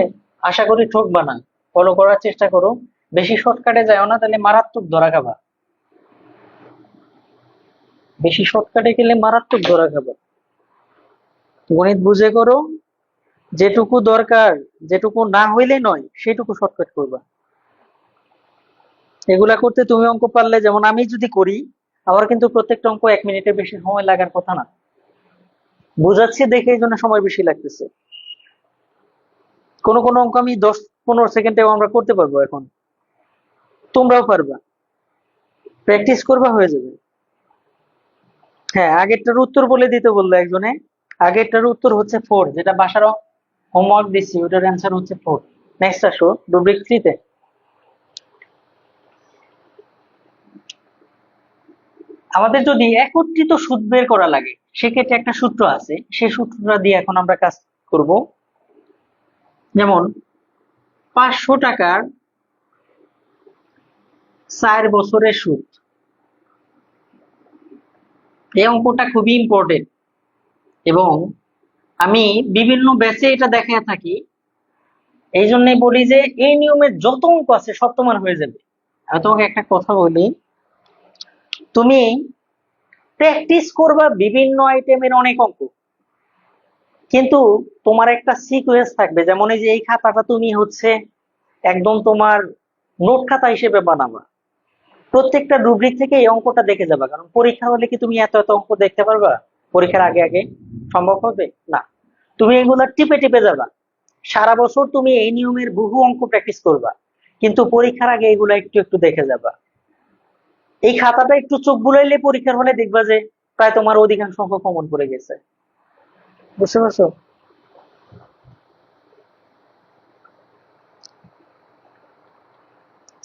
আশা করি ঠকবা না, ফলো করার চেষ্টা করো। বেশি শর্টকাটে যাও না, তাহলে মারাত্মক ধরা খাবা। বেশি শর্টকাটে গেলে মারাত্মক ধরা খাবা। গণিত বুঝে করো, যেটুকু দরকার, যেটুকু না হইলে নয় সেটুকু শর্টকাট করবা। এগুলা করতে তুমি অঙ্ক পারলে, যেমন আমি যদি করি, আমার কিন্তু প্রত্যেকটা অঙ্ক 1 মিনিটের বেশি সময় লাগার কথা না। বুঝাচ্ছি দেখে এই জন্য সময় বেশি লাগতেছে। কোন কোন অঙ্ক আমি 10-15 সেকেন্ডে আমরা করতে পারবো এখন, তোমরাও পারবা, প্র্যাকটিস করবা হয়ে যাবে। হ্যাঁ, আগেরটার উত্তর বলে দিতে বললো একজনে। আগেরটার উত্তর হচ্ছে 4, যেটা বাসার হোমওয়ার্ক দিচ্ছি ওটার অ্যান্সার হচ্ছে 4। নেক্সট আসো রুব্রিক 3 তে। আমাদের যদি একত্রিত সুদ বের করা লাগে, সেক্ষেত্রে একটা সূত্র আছে, সেই সূত্রটা দিয়ে এখন আমরা কাজ করব। যেমন 500 টাকার 4 বছরের সুদ। এই অঙ্কটা খুবই ইম্পর্টেন্ট এবং আমি বিভিন্ন ব্যাচে এটা দেখায় থাকি। এই জন্যই বলি যে এই নিয়মের যত অঙ্ক আছে সব তোমার হয়ে যাবে। আমি তোমাকে একটা কথা বলি, তুমি প্র্যাকটিস করবা বিভিন্ন আইটেমের অনেক অঙ্ক, কিন্তু তোমার একটা সিকোয়েন্স থাকবে। যেমন এই যে এই খাতাটা তুমি হচ্ছে একদম তোমার নোট খাতা হিসেবে বানাবা, প্রত্যেকটা রুব্রিক থেকে এই অঙ্কটা দেখে যাবা। কারণ পরীক্ষা হলে কি তুমি এত এত অঙ্ক দেখতে পারবা পরীক্ষার আগে আগে? সম্ভব হবে না। তুমি এগুলা টিপে টিপে যাবা, সারা বছর তুমি এই নিয়মের বহু অঙ্ক প্র্যাকটিস করবা, কিন্তু পরীক্ষার আগে এগুলা একটু একটু দেখে যাবা। এই খাতাটা একটু চোখ বুলাইলে পরীক্ষার হলে দেখবা যে প্রায় তোমার অধিকাংশ অঙ্ক কমন পড়ে গেছে। বুঝতে পারছো?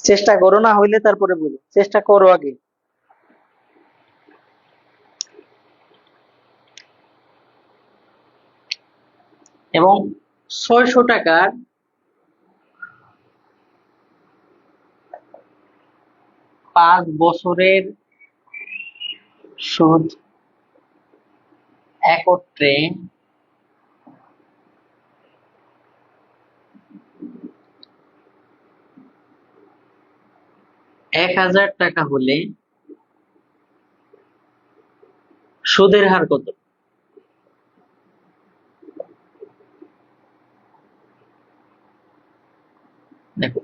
চেষ্টা করো, না হইলে তারপরে বলো, চেষ্টা করো আগে। এবং 600 টাকার 5 বছরের সুদ একত্রে 1000 টাকা হলে সুদের হার কত? দেখো,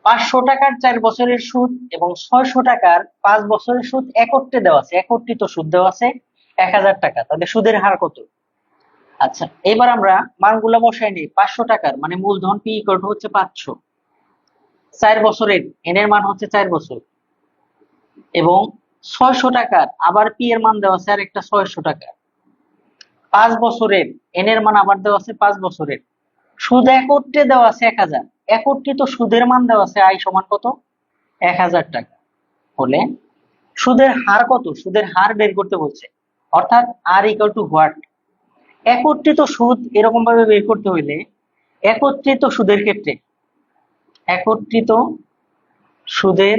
500 টাকার 4 বছরের সুদ এবং 600 টাকার 5 বছরের সুদ একত্রে দেওয়া আছে, একত্রিত সুদ দেওয়া আছে 1000 টাকা। তাহলে সুদের হার কত? আচ্ছা, এবার আমরা মানগুলো বসাই নিই। 500 টাকার মানে মূলধন পি ইকুয়াল টু হচ্ছে 500, 4 বছরের এন এর মান হচ্ছে 4 বছর, এবং 600 টাকার আবার পি এর মান দেওয়া আছে আর একটা 600 টাকা, 5 বছরের এন এর মান আবার দেওয়া আছে 5 বছরের, সুদ একত্রে দেওয়া আছে 1000, একত্রিত সুদের মান দেওয়া আছে আই সমান কত? 1000 টাকা হলে সুদের হার কত? সুদের হার বের করতে বলছে, অর্থাৎ আর ইকুয়াল টু হোয়াট। একত্রিত সুদ এরকম ভাবে বের করতে হইলে একত্রিত সুদের ক্ষেত্রে, একত্রিত সুদের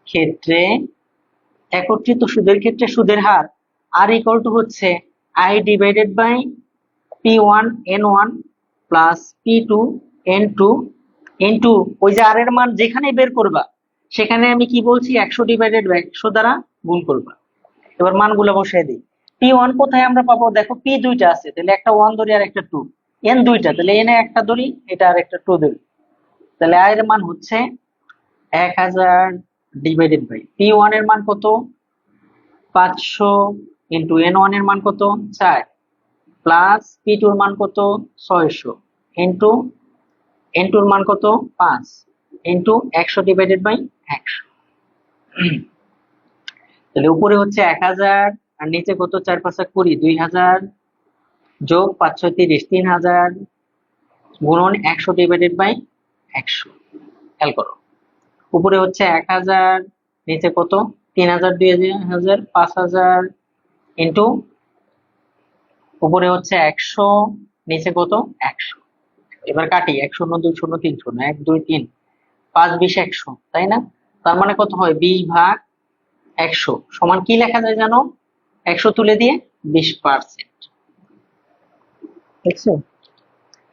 ক্ষেত্রে একত্রিত সুদের ক্ষেত্রে সুদের হার আর ইকুয়াল টু হচ্ছে I divided by P1N1 plus P2N2 into ওই যে আর এর মান যেখানে বের করবা সেখানে আমি কি বলছি 100 ডিভাইডেড বাই 100 দ্বারা গুণ করবা। এবার মানগুলো বসাই দিই। P1 কোথায় আমরা পাবো? দেখো P দুইটা আছে, তাহলে একটা 1 ধরি আর একটা 2, N দুইটা, তাহলে N এ একটা ধরি, এটা আর একটা 2 ধরি, তাহলে I এর মান হচ্ছে 1000 ডিভাইডেড বাই P1 এর মান কত? 500 ইন্টু N1 এর মান কত? 4 প্লাস P2 এর মান কত? 600 ইন্টু N2 এর মান কত? 5 ইন্টু 100 ডিভাইডেড বাই 100। তাহলে উপরে হচ্ছে 1000 আর নিচে কত? 4 5 20, 2000 যোগ 5 6 30, 3000 গুণন 100 ডিভাইডেড বাই 100। খেয়াল করো, উপরে হচ্ছে 1000, নিচে কত? 3000, 2000, 5000 ইন্টু উপরে হচ্ছে 100, নিচে কত? 100। এবার কাটি, 1 শূন্য 2 শূন্য 3 শূন্য, 1 2 3 5 20 100, তাই না? তার মানে কত হয়? 20 ভাগ 100 সমান কি লেখা যায় জানো? 100 তুলে দিয়ে 20%। দেখছো?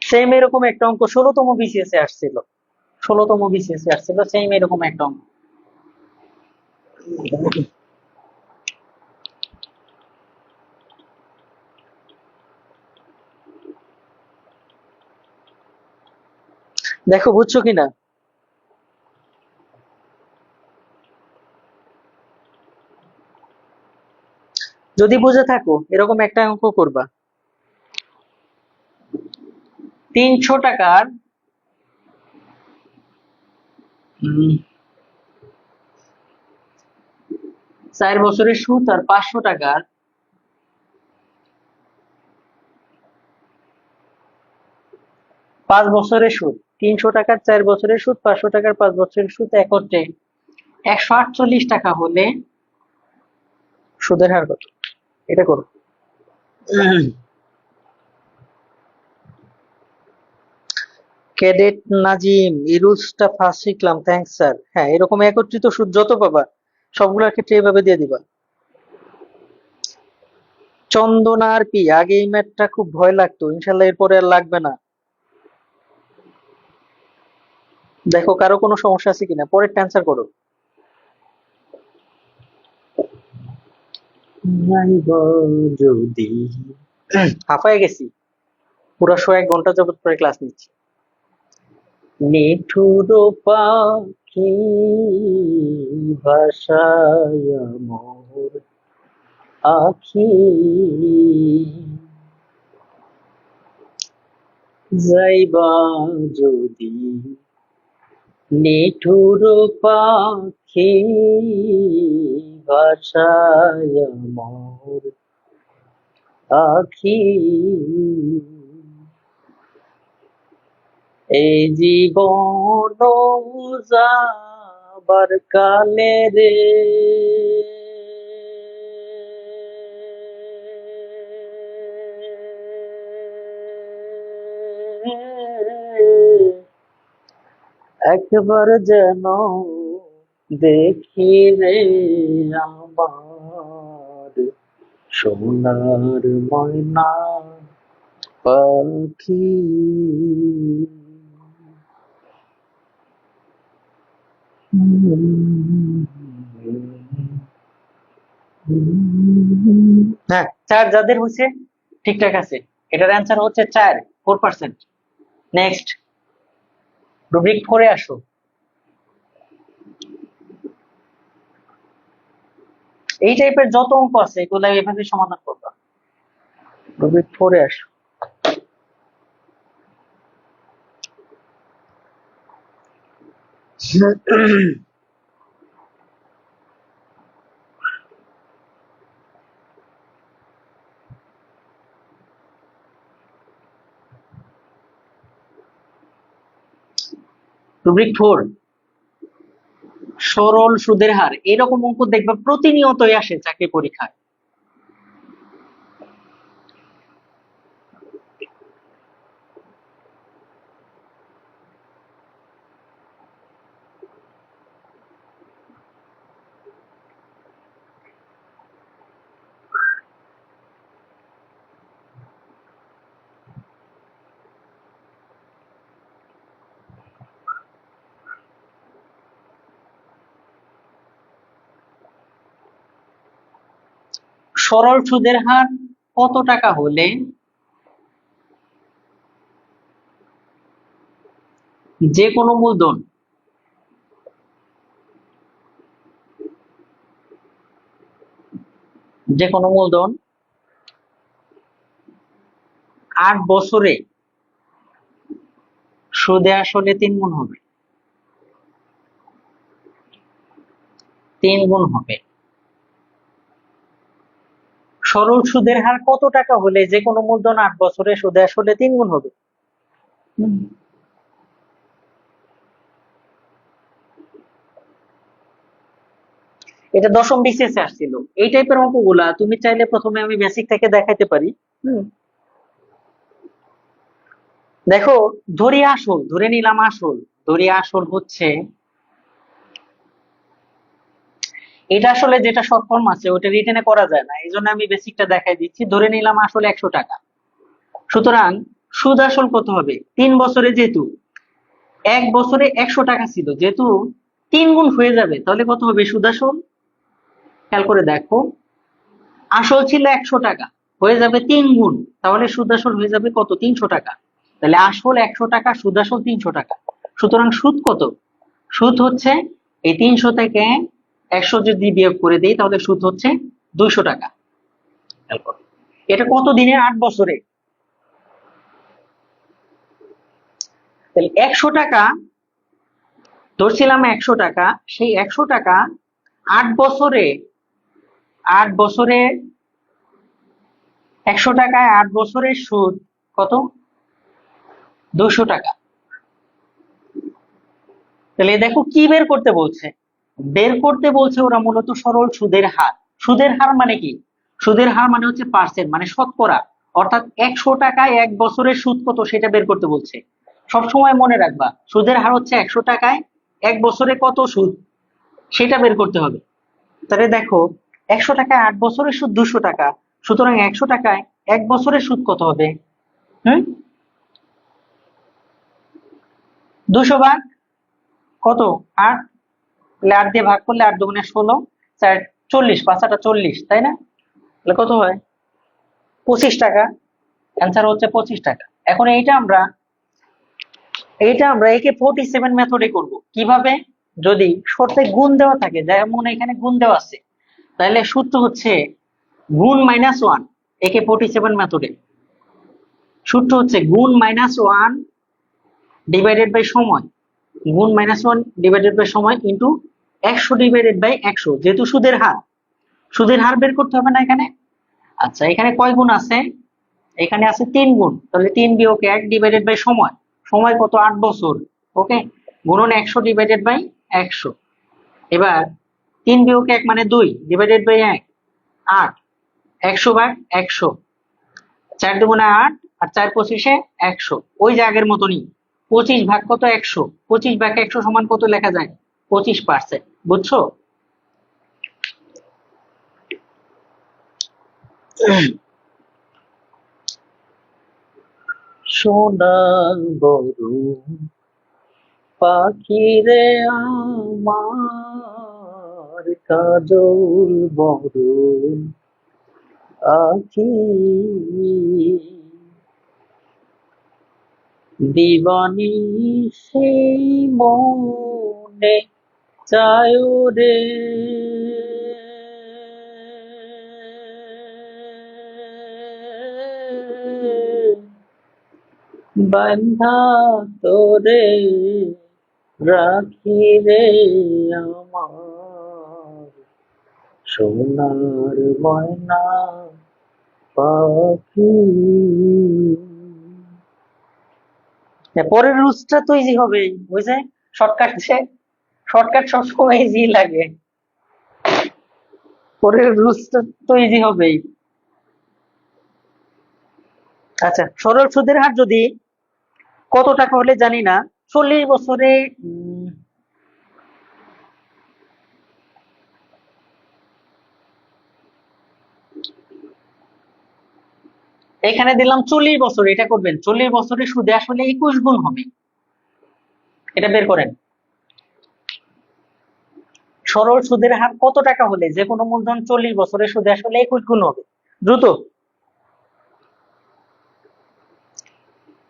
সেম এরকম একটা অঙ্ক 16তম বিসিএস এ আসছিল, 16তম বিসিএস এ আসছিল সেম এরকম একটা অঙ্ক। দেখো বুঝছো কিনা? যদি বুঝে থাকো এরকম একটা অঙ্ক করবা। 300 টাকার 4 বছরের সুদ আর 500 টাকার 5 বছরের সুদ। 300 টাকার 4 বছরের সুদ, 500 টাকার 5 বছরের সুদ একত্রে 148 টাকা হলে সুদের হার কত? এটা করো। ক্যাডেট নাজিম, এই রুলসটা ফার্স্ট শিখলাম, থ্যাঙ্কস স্যার। হ্যাঁ, এরকম একত্রিত সুদ যত পাবা সবগুলোর ক্ষেত্রে এভাবে দিয়ে দিবা। চন্দনা আর পি, আগে এই ম্যাথটা খুব ভয় লাগতো, ইনশাল্লাহ এরপরে আর লাগবে না। দেখো কারো কোনো সমস্যা আছে কিনা, পরের অ্যান্সার করো। নাইব যদি হাঁপায়ে গেছি, পুরা 101 ঘন্টা যাবত পরে ক্লাস নিচ্ছি। নিঠুর পাখি ভাষায় মোর আখি, যাইবা যদি নিঠুর পাখি ভাষায় মোর আখি, এই জীবন যাবার কালে রে, একবার যেন দেখি রে আমার সোনার ময়না পাখি। হ্যাঁ, চার যাদের হয়েছে ঠিকঠাক আছে, এটার অ্যান্সার হচ্ছে 4%। নেক্সট, রুব্রিক 4-এ আসো। এই টাইপের যত অঙ্ক আছে এগুলা এভাবে সমাধান করবা। রুব্রিক 4-এ আসো। রুব্রিক 4, সরল সুদের হার, এরকম অঙ্ক দেখবা প্রতিনিয়তই আসে চাকরি পরীক্ষায়। সরল সুদের হার কত টাকা হলে যে কোনো মূলধন যে কোনো মূলধন 8 বছরে সুদে আসলে 3 গুণ হবে? 3 গুণ হবে। সরল সুদের হার কত টাকা হলে যে কোনো মূলধন 8 বছরে সুদে আসলে 3 গুণ হবে? এটা দশম বিসিএস আসছিল। এই টাইপের অঙ্কগুলা তুমি চাইলে প্রথমে আমি বেসিক থেকে দেখাইতে পারি। দেখো, ধরি আসল, ধরে নিলাম আসল, ধরি আসল হচ্ছে, এটা আসলে যেটা শর্ট ফর্ম আছে ওটা রিটেনে করা যায় না, এই জন্য আমি বেসিকটা দেখাই দিচ্ছি। ধরে নিলাম আসলে 100 টাকা, সুতরাং সুদ আসল কত হবে? 3 বছরে যেহেতু 1 বছরে 100 টাকা ছিল, যেহেতু 3 গুণ হয়ে যাবে, তাহলে কত হবে সুদ আসল? খেয়াল করে দেখো, আসল ছিল 100 টাকা, হয়ে যাবে 3 গুণ, তাহলে সুদ আসল হয়ে যাবে কত? 300 টাকা। তাহলে আসল 100 টাকা, সুদ আসল 300 টাকা। সুতরাং সুদ কত? সুদ হচ্ছে এই 300 থেকে 100 যদি বিয়োগ করে দেই তাহলে সুদ হচ্ছে 200 টাকা। এটা কত দিনে? 8 বছরে। তাহলে 100 টাকা ধরছিলাম, 100 টাকা, সেই 100 টাকা 8 বছরে, 8 বছরে 100 টাকায় 8 বছরের সুদ কত? 200 টাকা। তাহলে দেখো কি বের করতে বলছে, বের করতে বলছে ওরা মূলত সরল সুদের হার। সুদের হার মানে কি? সুদের হার মানে হচ্ছে পার্সেন্ট, মানে শতকরা, অর্থাৎ 100 টাকায় 1 বছরের সুদ কত সেটা বের করতে বলছে। সবসময় মনে রাখবা সুদের হার হচ্ছে 100 টাকায় 1 বছরে কত সুদ সেটা বের করতে হবে। তাহলে দেখো 100 টাকায় 8 বছরের সুদ 200 টাকা, সুতরাং 100 টাকায় 1 বছরের সুদ কত হবে? হুম, 200 ভাগ কত 8, তাহলে 8 দিয়ে ভাগ করলে 8 দুগুণে 16, 4 40, 5 8 40, তাই না? তাহলে কত হয়? 25 টাকা। অ্যান্সার হচ্ছে 25 টাকা। এখন এইটা আমরা একে 47 মেথডে করব। কিভাবে? যদি শর্তে গুণ দেওয়া থাকে, যেমন এখানে গুণ দেওয়া আছে, তাহলে সূত্র হচ্ছে গুণ -1, একে 47 মেথডে সূত্র হচ্ছে গুণ -1 ডিভাইডেড বাই সময়, গুণ -1 ডিভাইডেড বাই সময় ইন্টু 100 ডিভাইডেড বাই 100, যেহেতু সুদের হার বের করতে হবে না এখানে। আচ্ছা, এখানে কয় গুণ আছে? এখানে আছে 3 গুণ, তাহলে 3 বিয়োগ 1 ডিভাইডেড বাই সময়, সময় কত 8 বছর, ওকে, গুণন 100 ডিভাইডেড বাই 100। এবার 3 বিয়োগ 1 মানে 2 ডিভাইডেড বাই 1 8, 100 ভাগ 100, 4 দুগুণে 8 আর 4 25-এ 100, ওই যে আগের মতনই 25 ভাগ কত 100, 25 ভাগ 100 সমান কত লেখা যায়? 25%, বুঝছো? সোনার বরণ পাখি রে আমার, কাজল বরণ আখি, দিবানি সেই মনে চায় রে, বান্ধা তোরে রাখি রে আমার, সোনার ময়না পাখি। পরের রুলসটা তো ইজি হবে, বুঝে? শর্টকাট সবসময় ইজি লাগে, পরের রুলসটা তো ইজি হবেই। আচ্ছা, সরল সুদের হার যদি কত টাকা হলে জানি না, 40 বছরে এখানে দিলাম 40 বছর, এটা করবেন 40 বছরের সুদে আসলে 21 গুণ হবে, এটা বের করেন। সরল সুদের হার কত টাকা হলে যে কোনো মূলধন 40 বছরের সুদে আসলে 21 গুণ হবে? দ্রুত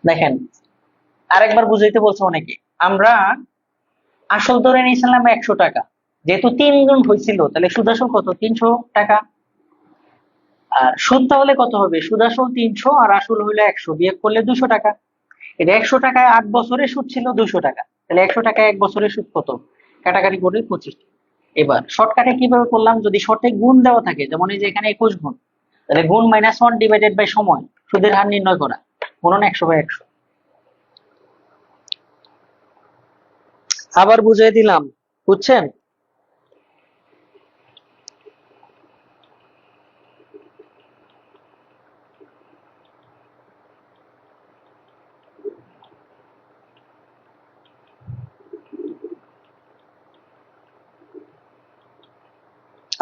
দেখেন, আরেকবার বুঝাইতে বলছে অনেকে। আমরা আসল ধরে নিয়েছিলাম 100 টাকা, যেহেতু 3 গুণ হয়েছিল তাহলে সুদ আসল কত? 300 টাকা। আর সুদ তাহলে কত হবে? সুদ আসল 300 আর আসল হইলো 100, বিয়োগ করলে 200 টাকা। এটা 100 টাকায় 8 বছরের সুদ ছিল 200 টাকা, তাহলে 100 টাকায় 1 বছরের সুদ কত? কাটাকাটি করে 25। এবার শর্টকাটে কিভাবে করলাম? যদি শর্টে গুণ দেওয়া থাকে, যেমন এই যে এখানে 21 গুণ, তাহলে গুণ -1 ডিভাইডেড বাই সময়, সুদের হার নির্ণয় করা, গুণন 100/100। আবার বুঝিয়ে দিলাম, বুঝছেন?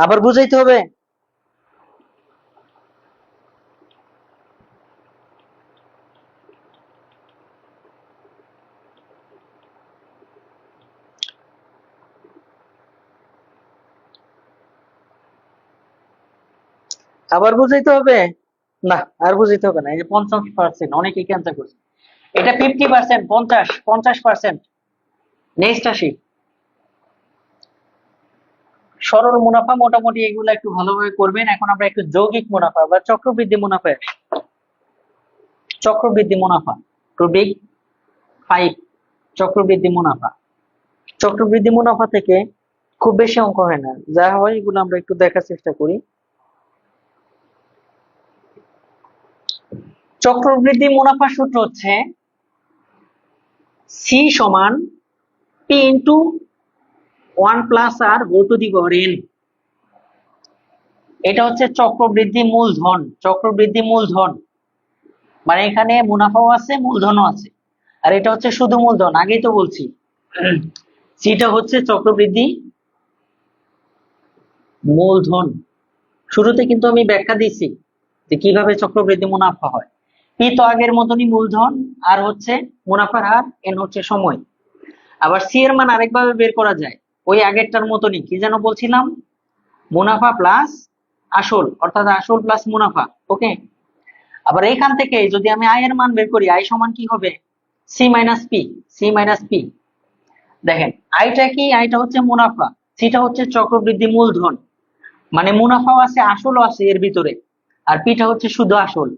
আবার বুঝাইতে হবে? আবার বুঝাইতে হবে? না, আর বুঝাইতে হবে না। এই যে 50%, অনেকে ক্যান্সেল করছে। এটা 50%, 50%। নেক্সট আসি, সরল মুনাফা মোটামুটি এগুলো একটু ভালোভাবে করবেন। এখন আমরা একটু যৌগিক মুনাফা বা চক্রবৃদ্ধি মুনাফা, টু বিগ 5, চক্রবৃদ্ধি মুনাফা। চক্রবৃদ্ধি মুনাফা থেকে খুব বেশি অঙ্ক হয় না, যা হয় এগুলো আমরা একটু দেখার চেষ্টা করি। চক্রবৃদ্ধি মুনাফার সূত্র হচ্ছে সি সমান P into 1 plus R whole to the power n। এটা হচ্ছে চক্রবৃদ্ধি মূলধন। চক্রবৃদ্ধি মূলধন মানে এখানে মুনাফাও আছে মূলধনও আছে। আর এটা হচ্ছে শুধু মূলধন, আগেই তো বলছি। সিটা হচ্ছে চক্রবৃদ্ধি মূলধন। শুরুতে কিন্তু আমি ব্যাখ্যা দিয়েছি যে কিভাবে চক্রবৃদ্ধি মুনাফা হয়। পি তো আগের মতনই মূলধন, আর হচ্ছে মুনাফার হার, এন হচ্ছে সময়। আবার সি এর মান আরেকভাবে বের করা যায়, ওই আগেরটার মতনই। কি যেন বলছিলাম? মুনাফা প্লাস আসল, অর্থাৎ আসল প্লাস মুনাফা। ওকে। আবার এইখান থেকে যদি আমি আয় এর মান বের করি, আয় সমান কি হবে? C minus P. C minus P. দেখেন, আয়টা কি? আয়টা হচ্ছে মুনাফা, সিটা হচ্ছে চক্রবৃদ্ধি মূলধন। মানে মুনাফাও আছে, আসলও আছে এর ভিতরে। আর পিটা হচ্ছে শুধু আসল।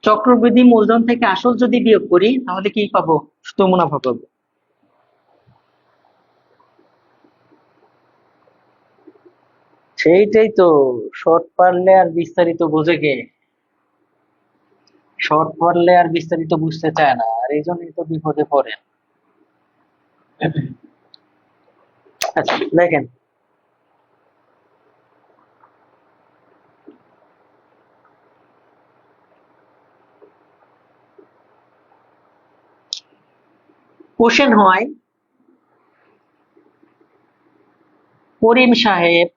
চক্রবৃদ্ধি মূলধন থেকে আসল যদি বিয়োগ করি, তাহলে কি পাবো? শুধু মুনাফা পাবো। সেইটাই তো, শর্ট পারলে আর বিস্তারিত বোঝে কে? শর্ট পারলে আর বিস্তারিত বুঝতে চায় না, আর এই জন্যই তো বিপদে পড়ে। আচ্ছা দেখেন, কোশ্চেন হয় করিম সাহেব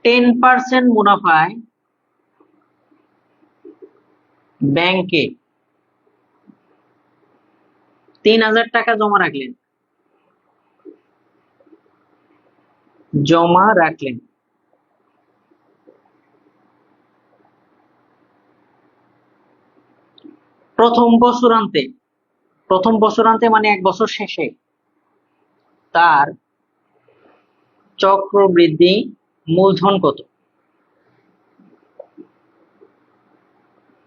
10% মুনাফায় ব্যাংকে 3,000 টাকা জমা রাখলেন। প্রথম বছরান্তে মানে 1 বছর শেষে তার চক্রবৃদ্ধি মূলধন কত?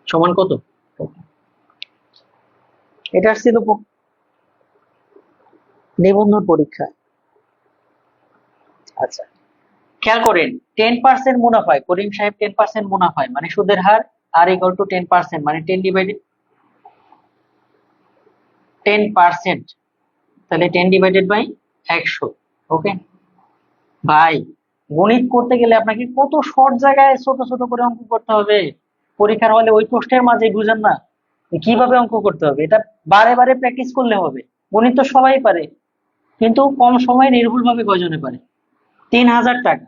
সমান কত? এটা ছিল নিবন্ধন পরীক্ষা। আচ্ছা, খেয়াল করেন, 10% মুনাফায় করিম সাহেব 10% মুনাফায় মানে সুদের হার আর ইকুয়াল টু 10%, মানে 10%। তাহলে 10/100। ওকে ভাই, গণিত করতে গেলে আপনাকে কত শর্ট জায়গায় ছোট ছোট করে অঙ্ক করতে হবে। পরীক্ষার হলে ওই প্রশ্নের মাঝে বুঝেন না যে কিভাবে অঙ্ক করতে হবে। এটা বারে বারে প্র্যাকটিস করলে হবে। গণিত তো সবাই পারে, কিন্তু কম সময়ে নির্ভুল ভাবে কয়জনে পারে? 3,000 টাকা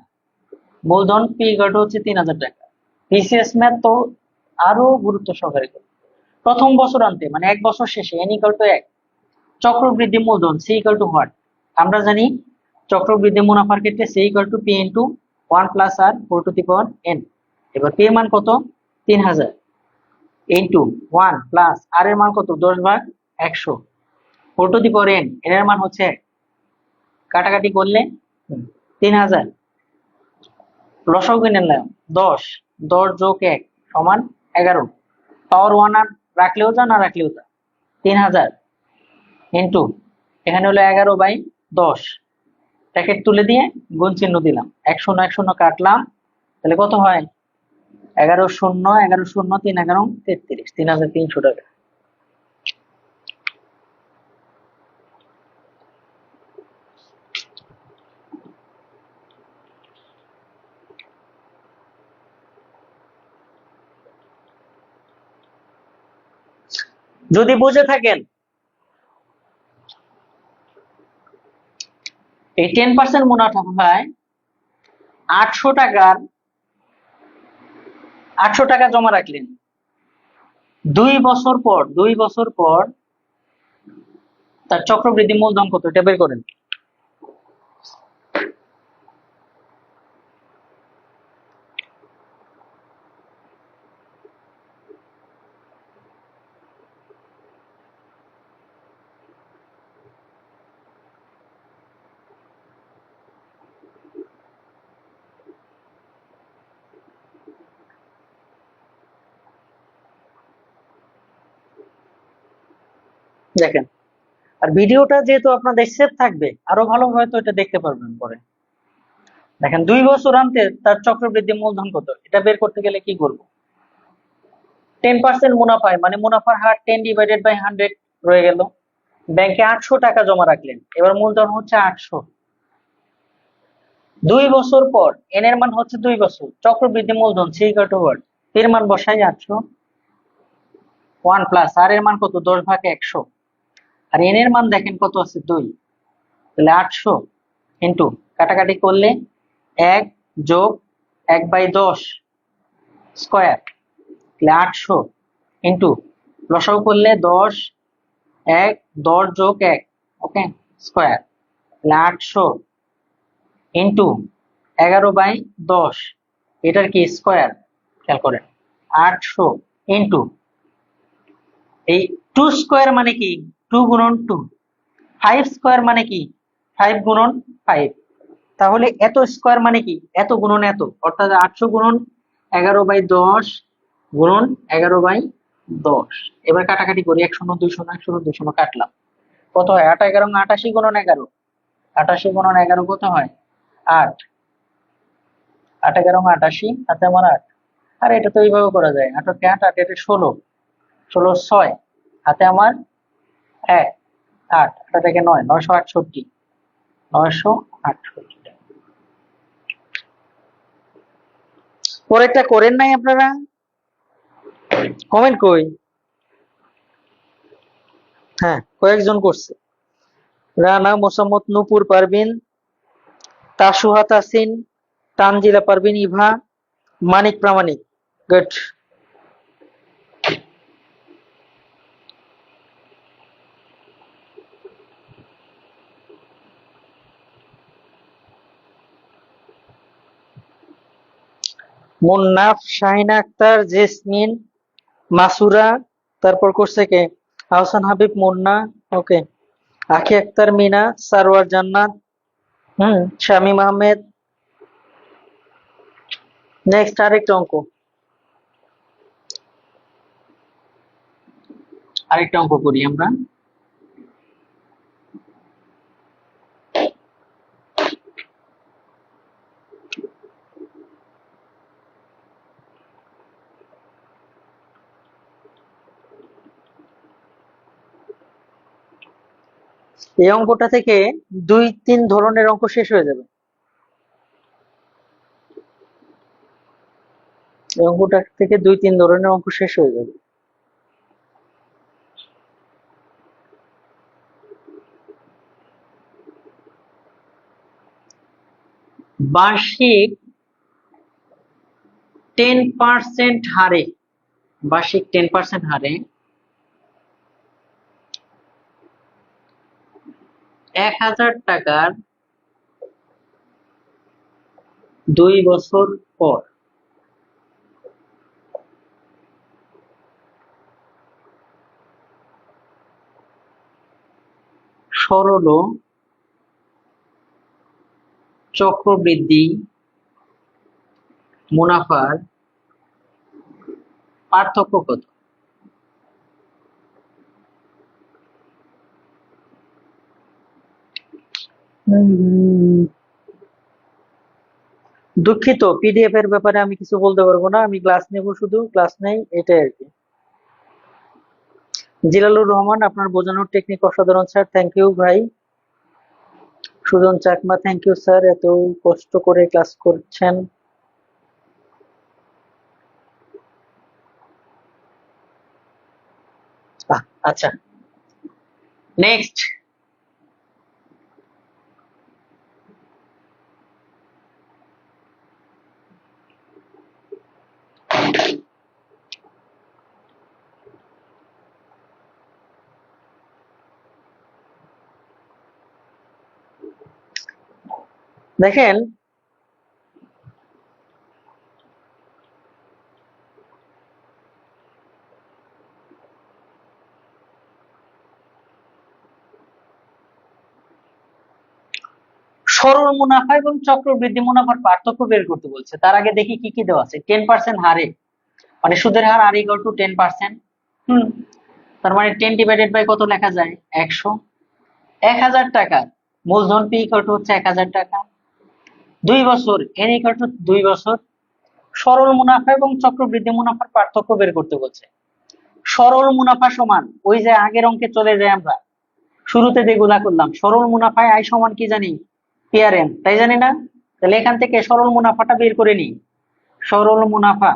মূলধন, পি ইকুয়াল টু হচ্ছে 3,000 টাকা। বিসিএস ম্যাথ তো আরো গুরুত্ব সহকারে করে। প্রথম বছরান্তে মানে 1 বছর শেষে n ইকুয়াল টু 1। চক্রবৃদ্ধি মূলধন সি ইকুয়াল টু হোয়াট? আমরা জানি চক্রবৃদ্ধি মুনাফার ক্ষেত্রে C equal to P into 1 plus R 4 to the power n। এবার পি এর মান কত? 3,000 ইন্টু 1 প্লাস আর এর মান কত? 10/100 4 টু দি পাওয়ার n। এর মান হচ্ছে 1। কাটাকাটি করলে 3,000, লসাগু কিনে নিলাম 10, 10 যোগ 1 সমান 11। পাওয়ার 1 আর রাখলেও যা, না রাখলেও তা। 3,000 ইন্টু এখানে হলো 11/10, প্যাকেট তুলে দিয়ে গুণ চিহ্ন দিলাম, 1 শূন্য 1 শূন্য কাটলাম, তাহলে কত হয়? 11 শূন্য 11 শূন্য 3 11 33, 3,300 টাকা। যদি বুঝে থাকেন, এই 10% মুনাফা হয় 800 টাকা জমা রাখলেন। 2 বছর পর তার চক্রবৃদ্ধি মূলধন কত? এটা বের করেন। দেখেন, আর ভিডিওটা যেহেতু আপনাদের সেভ থাকবে, আরো ভালো হয়তো এটা দেখতে পারবেন পরে। দেখেন, 2 বছরান্তে তার চক্রবৃদ্ধি মূলধন কত? এটা বের করতে গেলে কি করব? 10% মুনাফায় মানে মুনাফার হার 10/100 রয়ে গেল। ব্যাংকে 800 টাকা জমা রাখলেন, এবার মূলধন হচ্ছে 800। 2 বছর পর এন এর মান হচ্ছে 2 বছর, চক্রবৃদ্ধি মূলধন সি ইকুয়াল টু হোয়াট, এর মান বসাই 800, 1 প্লাস আর এর মান কত, 10/100, আর এন এর মান দেখেন কত আছে 2, তাহলে 800 ইন্টু কাটাকাটি করলে 1 যোগ 1/10 স্কয়ার, তাহলে 800 ইন্টু লসাগু করলে 10, 1 10 যোগ 1, ওকে, স্কয়ার, তাহলে 800 ইন্টু 11/10, এটার কি স্কয়ার, খেয়াল করেন 800 ইন্টু এই 2 স্কয়ার মানে কি 2 গুণন 2, 5 স্কয়ার মানে কি 5 গুণন 5, তাহলে এত স্কয়ার মানে কি এত গুণন এত, অর্থাৎ 800 গুণন 11/10 গুণন 11/10। এবার কাটাকাটি করি, 1 শূন্য 2 শূন্য 1 শূন্য 2 শূন্য কাটলাম, কত হয় 8 11 88 গুণন 11, 88 গুণন 11 কত হয় 8, 8 11 88, হাতে আমার 8, আর এটা তো এইভাবে করা যায়, 8 8 8 এটা 16, 16 6, হাতে আমার 1 8, 8 থেকে 9 968, 968। পরেরটা করেন নাই আপনারা, কমেন্ট কই, হ্যাঁ কয়েকজন করছে, রানা মোসাম্মদ, নূপুর পারভিন, তাসুহা তাসিন, তানজিলা পারভিন, ইভা, মানিক প্রামাণিক, গুড। মুন্নাফ, শাহিনা আক্তার, জেসমিন, মাসুরা, তারপর করছে কে, আহসান হাবিব, মুন্না, ওকে, আখি আক্তার, মিনা, সারোয়ার জান্নাত, শামীম আহমেদ। নেক্সট আরেকটা অঙ্ক, করি আমরা। এই অঙ্কটা থেকে 2-3 ধরনের অঙ্ক শেষ হয়ে যাবে, এই অঙ্কটা থেকে 2-3 ধরনের অঙ্ক শেষ হয়ে যাবে। বার্ষিক 10% হারে, বার্ষিক 10% হারে 1000 টাকার 2 বছর পর সরল চক্রবৃদ্ধি মুনাফার পার্থক্য কত? দুঃখিত, পিডিএফ এর ব্যাপারে আমি কিছু বলতে পারবো না, আমি ক্লাস নেব, শুধু ক্লাস নেই, এটাই আর কি। জিলালুর রহমান, আপনার বোঝানোর টেকনিক অসাধারণ স্যার, থ্যাংক ইউ ভাই। Sujan Chakma, thank you sir, এত কষ্ট করে ক্লাস করছেন। আচ্ছা, নেক্সট। দেখেন, সরল মুনাফা এবং চক্রবৃদ্ধি মুনাফার পার্থক্য বের করতে বলছে। তার আগে দেখি কি কি দেওয়া আছে। 10% হারে, মানে সুদের হার আর ইকুয়াল টু 10%। তার মানে 10 ডিভাইডেড বাই কত লেখা যায়, 100। 1000 টাকা মূলধন পি ইকুয়াল টু হচ্ছে 1000 টাকা। 2 বছর এন ইকুয়াল টু 2 বছর। সরল মুনাফা এবং চক্রবৃদ্ধি মুনাফার পার্থক্য বের করতে বলছে। সরল মুনাফা সমান, ওই যে আগের অঙ্কে চলে যায়, আমরা শুরুতে যেগুলা করলাম, সরল মুনাফায় আই সমান কি জানি, পিআরএন, তাই জানি না? তাহলে এখান থেকে সরল মুনাফাটা বের করে নিই। সরল মুনাফা,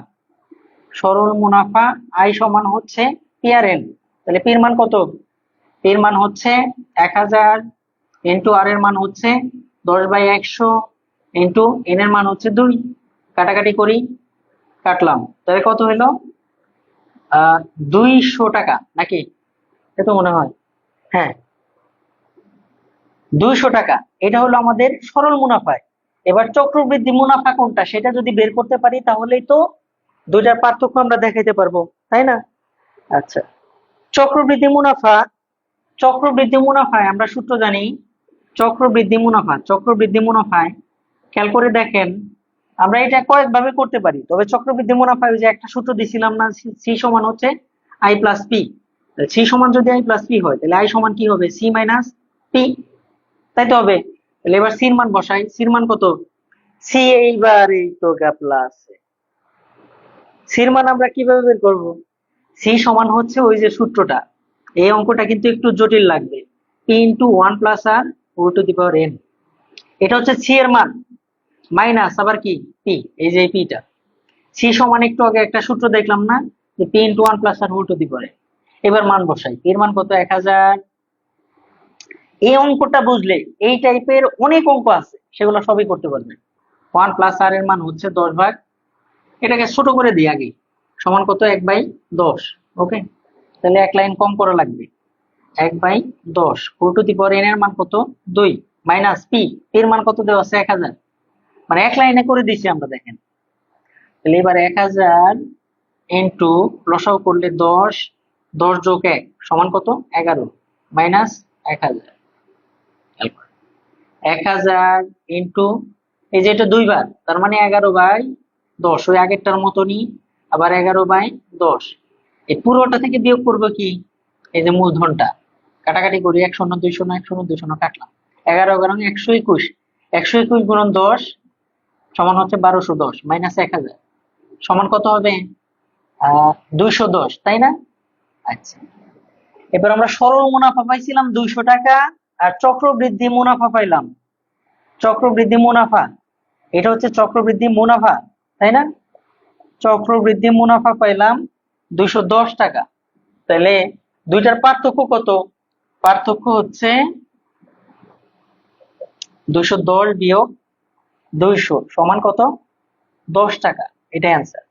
সরল মুনাফা আই সমান হচ্ছে পি আর এন। তাহলে পির মান কত? পির মান হচ্ছে 1000 ইন্টু আর এর মান হচ্ছে 10/100 ইন্টু এন এর মান হচ্ছে 2। কাটাকাটি করি, কাটলাম, তাহলে কত হলো? 200 টাকা নাকি? এ তো মনে হয়, হ্যাঁ 200 টাকা। এটা হলো আমাদের সরল মুনাফায়। এবার চক্রবৃদ্ধি মুনাফা কোনটা সেটা যদি বের করতে পারি তাহলেই তো দুইটার পার্থক্য আমরা দেখাইতে পারবো, তাই না? আচ্ছা, চক্রবৃদ্ধি মুনাফা, চক্রবৃদ্ধি মুনাফায় আমরা সূত্র জানি। চক্রবৃদ্ধি মুনাফা, চক্রবৃদ্ধি মুনাফায় খেয়াল করে দেখেন, আমরা এটা কয়েকভাবে করতে পারি, তবে চক্রবৃদ্ধি মুনাফায় ওই যে একটা সূত্র দিছিলাম না, সি সমান হচ্ছে আই প্লাস পি। সি সমান যদি আই প্লাস পি হয় তাহলে আই সমান কি হবে? সি মাইনাস পি, তাই তো হবে। তাহলে এবার সির মান বসাই। সির মান কত? সি এইবার এই তো গ্যাপলা আছে। সির মান আমরা কিভাবে বের করব? সি সমান হচ্ছে ওই যে সূত্রটা। এই অঙ্কটা কিন্তু একটু জটিল লাগবে। P into one plus R whole to the power N. এটা হচ্ছে সি এর মান, মাইনাস আবার কি পি, এই যে পিটা। সি সমান একটু আগে একটা সূত্র দেখলাম না, যে P into one plus R whole to the power. এবার মান বসাই। এর মান কত? 1000। এই অঙ্কটা বুঝলে এই টাইপের অনেক অঙ্ক আছে, সেগুলো সবই করতে পারবেন। ওয়ান প্লাস আর এর মান হচ্ছে 10 ভাগ, এটাকে ছোট করে দিই আগে, সমান কত? 1/10। ওকে, তাহলে এক লাইন কম করা লাগবে। 1/10 whole to the power N এর মান কত? 2 মাইনাস পি, এর মান কত দেওয়া আছে? 1000। মানে এক লাইনে করে দিছি আমরা, দেখেন। তাহলে এবার 1000 ইন্টু লসাগু করলে 10, 10 যোগ 1 সমান কত? 11 মাইনাস 1000। 1000 ইন্টু এই যে এটা দুইবার, তার মানে 11/10, ওই আগেরটার মতনই আবার 11/10। এই পুরোটা থেকে বিয়োগ করবো কি? এই যে মূলধনটা। কাটাকাটি করি, 1 শূন্য 2 শূন্য 1 শূন্য 2 শূন্য কাটলাম। 11 121, 121 গুণন 10 সমান হচ্ছে 1210 মাইনাস 1000 সমান কত হবে? 210, তাই না? আচ্ছা, এবার আমরা সরল মুনাফা পাইছিলাম 200 টাকা, আর চক্রবৃদ্ধি মুনাফা পাইলাম। চক্রবৃদ্ধি মুনাফা, এটা হচ্ছে চক্রবৃদ্ধি মুনাফা, তাই না? চক্রবৃদ্ধি মুনাফা পাইলাম 210 টাকা। তাহলে দুইটার পার্থক্য কত? পার্থক্য হচ্ছে 210 বিয়োগ 200 সমান কত? 10 টাকা। এটাই অ্যান্সার।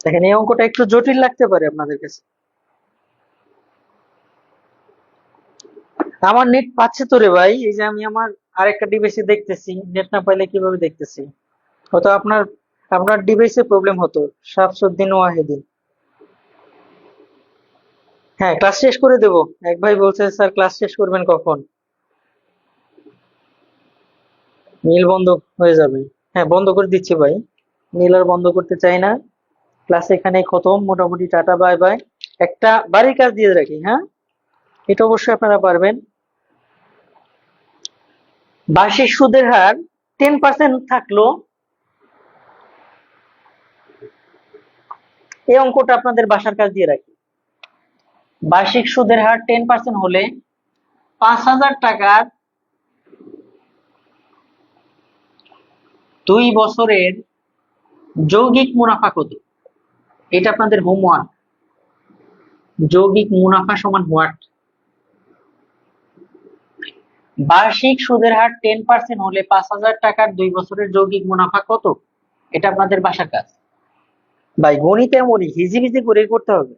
দেখেন, এই অঙ্কটা একটু জটিল লাগতে পারে আপনাদের কাছে। আমার নেট পাচ্ছে তো রে ভাই, এই যে আমি আমার আরেকটা ডিভাইসে দেখতেছি, নেট না পাইলে কিভাবে দেখতেছি? হয়তো আপনার আপনার ডিভাইসে প্রবলেম হতো। শামসুদ্দিন ওয়াহিদিন, হ্যাঁ ক্লাস শেষ করে দেব। এক ভাই বলছে স্যার ক্লাস শেষ করবেন কখন? নীল বন্ধ হয়ে যাবে। হ্যাঁ বন্ধ করে দিচ্ছি ভাই, নীল আর বন্ধ করতে চাই না। ক্লাস এখানে খতম মোটামুটি, টাটা বাই বাই। একটা বাড়ির কাজ দিয়ে রাখি, হ্যাঁ এটা অবশ্যই আপনারা পারবেন। বার্ষিক সুদের হার 10% থাকলো, এই অঙ্কটা আপনাদের বাসার কাজ দিয়ে রাখি। বার্ষিক সুদের হার 10% হলে 5,000 টাকার 2 বছরের যৌগিক মুনাফা কত? এটা আপনাদের হোমওয়ার্ক। যৌগিক মুনাফা সমান হোয়াট? বার্ষিক সুদের হার 10% হলে 5,000 টাকার 2 বছরের যৌগিক মুনাফা কত? এটা আপনাদের বাসার কাজ। ভাই গণিত এমনই হিজিবিজি করে করতে হবে।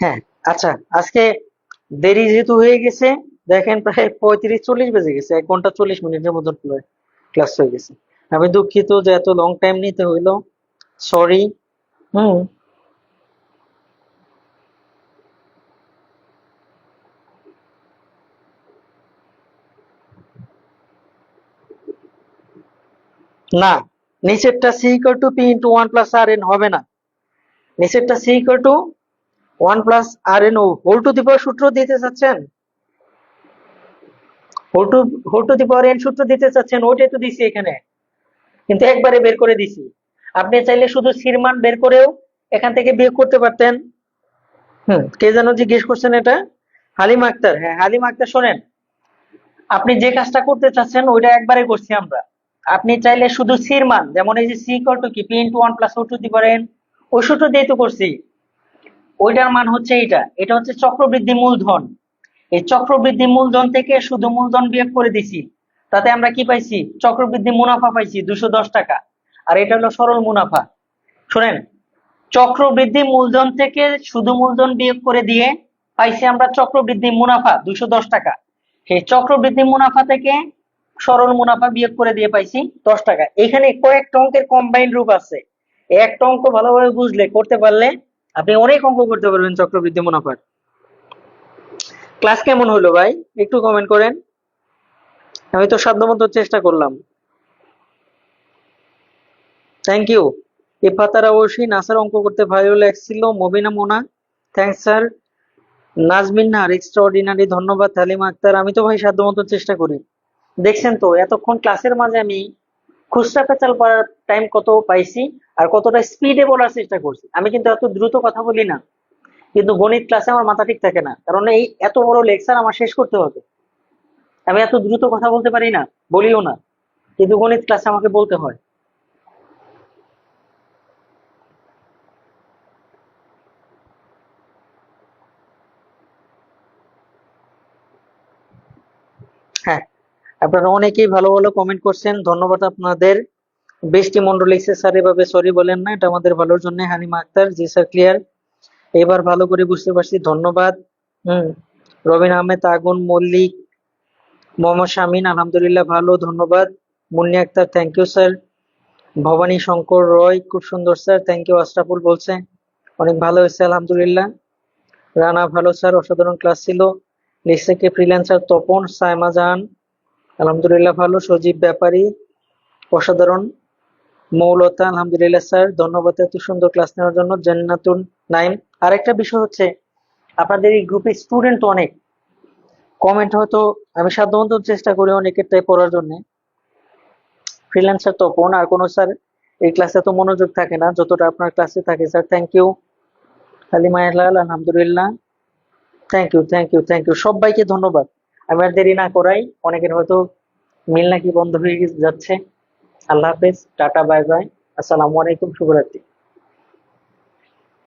হ্যাঁ, আচ্ছা, আজকে দেরি যেহেতু হয়ে গেছে, দেখেন প্রায় 35-40 বেজে গেছে, 1 ঘন্টা 40 মিনিটের মতো ক্লাস হয়ে গেছে। আমি দুঃখিত যে এত লং টাইম নিতে হইলো, সরি। হুম, না, নিচেরটা C equal to P into one plus R N হবে না। নিচেরটা C equal to one plus R N whole to the power সূত্র দিতে চাচ্ছেন, whole to the power N সূত্র দিতে চাচ্ছেন, ওইটাই তো দিছি এখানে, কিন্তু একবারে বের করে দিছি। আপনি চাইলে শুধু সির মান বের করেও এখান থেকে বিয়োগ করতে পারতেন। কে যেন জিজ্ঞেস করছেন এটা? হালিমা আক্তার। হ্যাঁ হালিমা আক্তার, শোনেন, আপনি যে কাজটা করতে চাচ্ছেন ওইটা একবারে করছি আমরা। আপনি চাইলে শুধু সির মান, যেমন এই যে সি ইকুয়াল টু কি, পি ইন্টু ওয়ান প্লাস ও টু দি পাওয়ার এন, ওই সূত্র দিয়ে তো করছি। ওইটার মান হচ্ছে এইটা, এটা হচ্ছে চক্রবৃদ্ধি মূলধন। এই চক্রবৃদ্ধি মূলধন থেকে শুধু মূলধন বিয়োগ করে দিছি, তাতে আমরা কি পাইছি? চক্রবৃদ্ধি মুনাফা পাইছি 210 টাকা। আর এটা হলো সরল মুনাফা। শুনেন, চক্রবৃদ্ধি মূলধন থেকে শুধু মূলধন বিয়োগ করে দিয়ে পাইছি আমরা চক্রবৃদ্ধি মুনাফা 210 টাকা। সেই চক্রবৃদ্ধি মুনাফা থেকে সরল মুনাফা বিয়োগ করে দিয়ে পাইছি 10 টাকা। এখানে কয়েকটা অঙ্কের কম্বাইন্ড রূপ আছে। এই একটা অঙ্ক ভালোভাবে বুঝলে, করতে পারলে আপনি অনেক অঙ্ক করতে পারবেন চক্রবৃদ্ধি মুনাফার। ক্লাস কেমন হলো ভাই, একটু কমেন্ট করেন। আমি তো সাধ্যমতো চেষ্টা করলাম। Thank you. ইফাতারা ঐশী, নাসার অঙ্ক করতে ভালো লাগছিল। Mobina Mona, thanks sir. Nazmin Nahar, extraordinary, ধন্যবাদ। হালিমা আক্তার, আমি তো ভাই সাধ্যমতো চেষ্টা করি। দেখছেন তো এতক্ষণ ক্লাসের মাঝে আমি খুচরা পেঁচাল পাওয়ার টাইম কত পাইছি, আর কতটা স্পিডে বলার চেষ্টা করছি। আমি কিন্তু এত দ্রুত কথা বলি না, কিন্তু গণিত ক্লাসে আমার মাথা ঠিক থাকে না, কারণ এই এত বড় লেকচার আমার শেষ করতে হবে। আমি এত দ্রুত কথা বলতে পারি না, বলিও না, কিন্তু গণিত ক্লাসে আমাকে বলতে হয়। হ্যাঁ, আপনারা অনেকেই ভালো ভালো কমেন্ট করছেন, ধন্যবাদ আপনাদের। বৃষ্টি মন্ডল লিখছে, স্যার এভাবে সরি বলেন না, এটা আমাদের ভালোর জন্য। হানিমা আক্তার, জি স্যার ক্লিয়ার, এবার ভালো করে বুঝতে পারছি, ধন্যবাদ। হুম। রবিন আহমেদ, আগুন মল্লিক, মোহাম্মদ শামিন, আলহামদুলিল্লাহ ভালো, ধন্যবাদ। Munni Akter, thank you sir. Bhabani Shankar Roy, খুব সুন্দর স্যার, থ্যাংক ইউ। আশরাফুল বলছে অনেক ভালো হয়েছে, আলহামদুলিল্লাহ। রানা, ভালো স্যার, অসাধারণ ক্লাস ছিল। লিখছে কে, ফ্রিল্যান্সার তপন। সাইমা জাহান, আলহামদুলিল্লাহ ভালো। সজীব ব্যাপারী, অসাধারণ। মৌলতা, আলহামদুলিল্লাহ স্যার, ধন্যবাদ এত সুন্দর ক্লাস নেওয়ার জন্য। জান্নাতুন নাইম। আরেকটা বিষয় হচ্ছে, আপনাদের এই গ্রুপে স্টুডেন্ট অনেক, কমেন্ট হয়তো আমি সাধ্যমতো চেষ্টা করি অনেকেরটাই পড়ার জন্য। ফ্রিল্যান্সার তপন, আর কোনো স্যার এই ক্লাসে তো মনোযোগ থাকে না যতটা আপনার ক্লাসে থাকে sir, thank you. Halima Helal, আলহামদুলিল্লাহ, thank you thank you thank you, সবাইকে ধন্যবাদ। আমি আর দেরি না করাই, অনেকের হয়তো মিল নাকি বন্ধ হয়ে যাচ্ছে। আল্লাহ হাফেজ, টাটা, বাই বাই, আসসালামু আলাইকুম, শুভরাত্রি।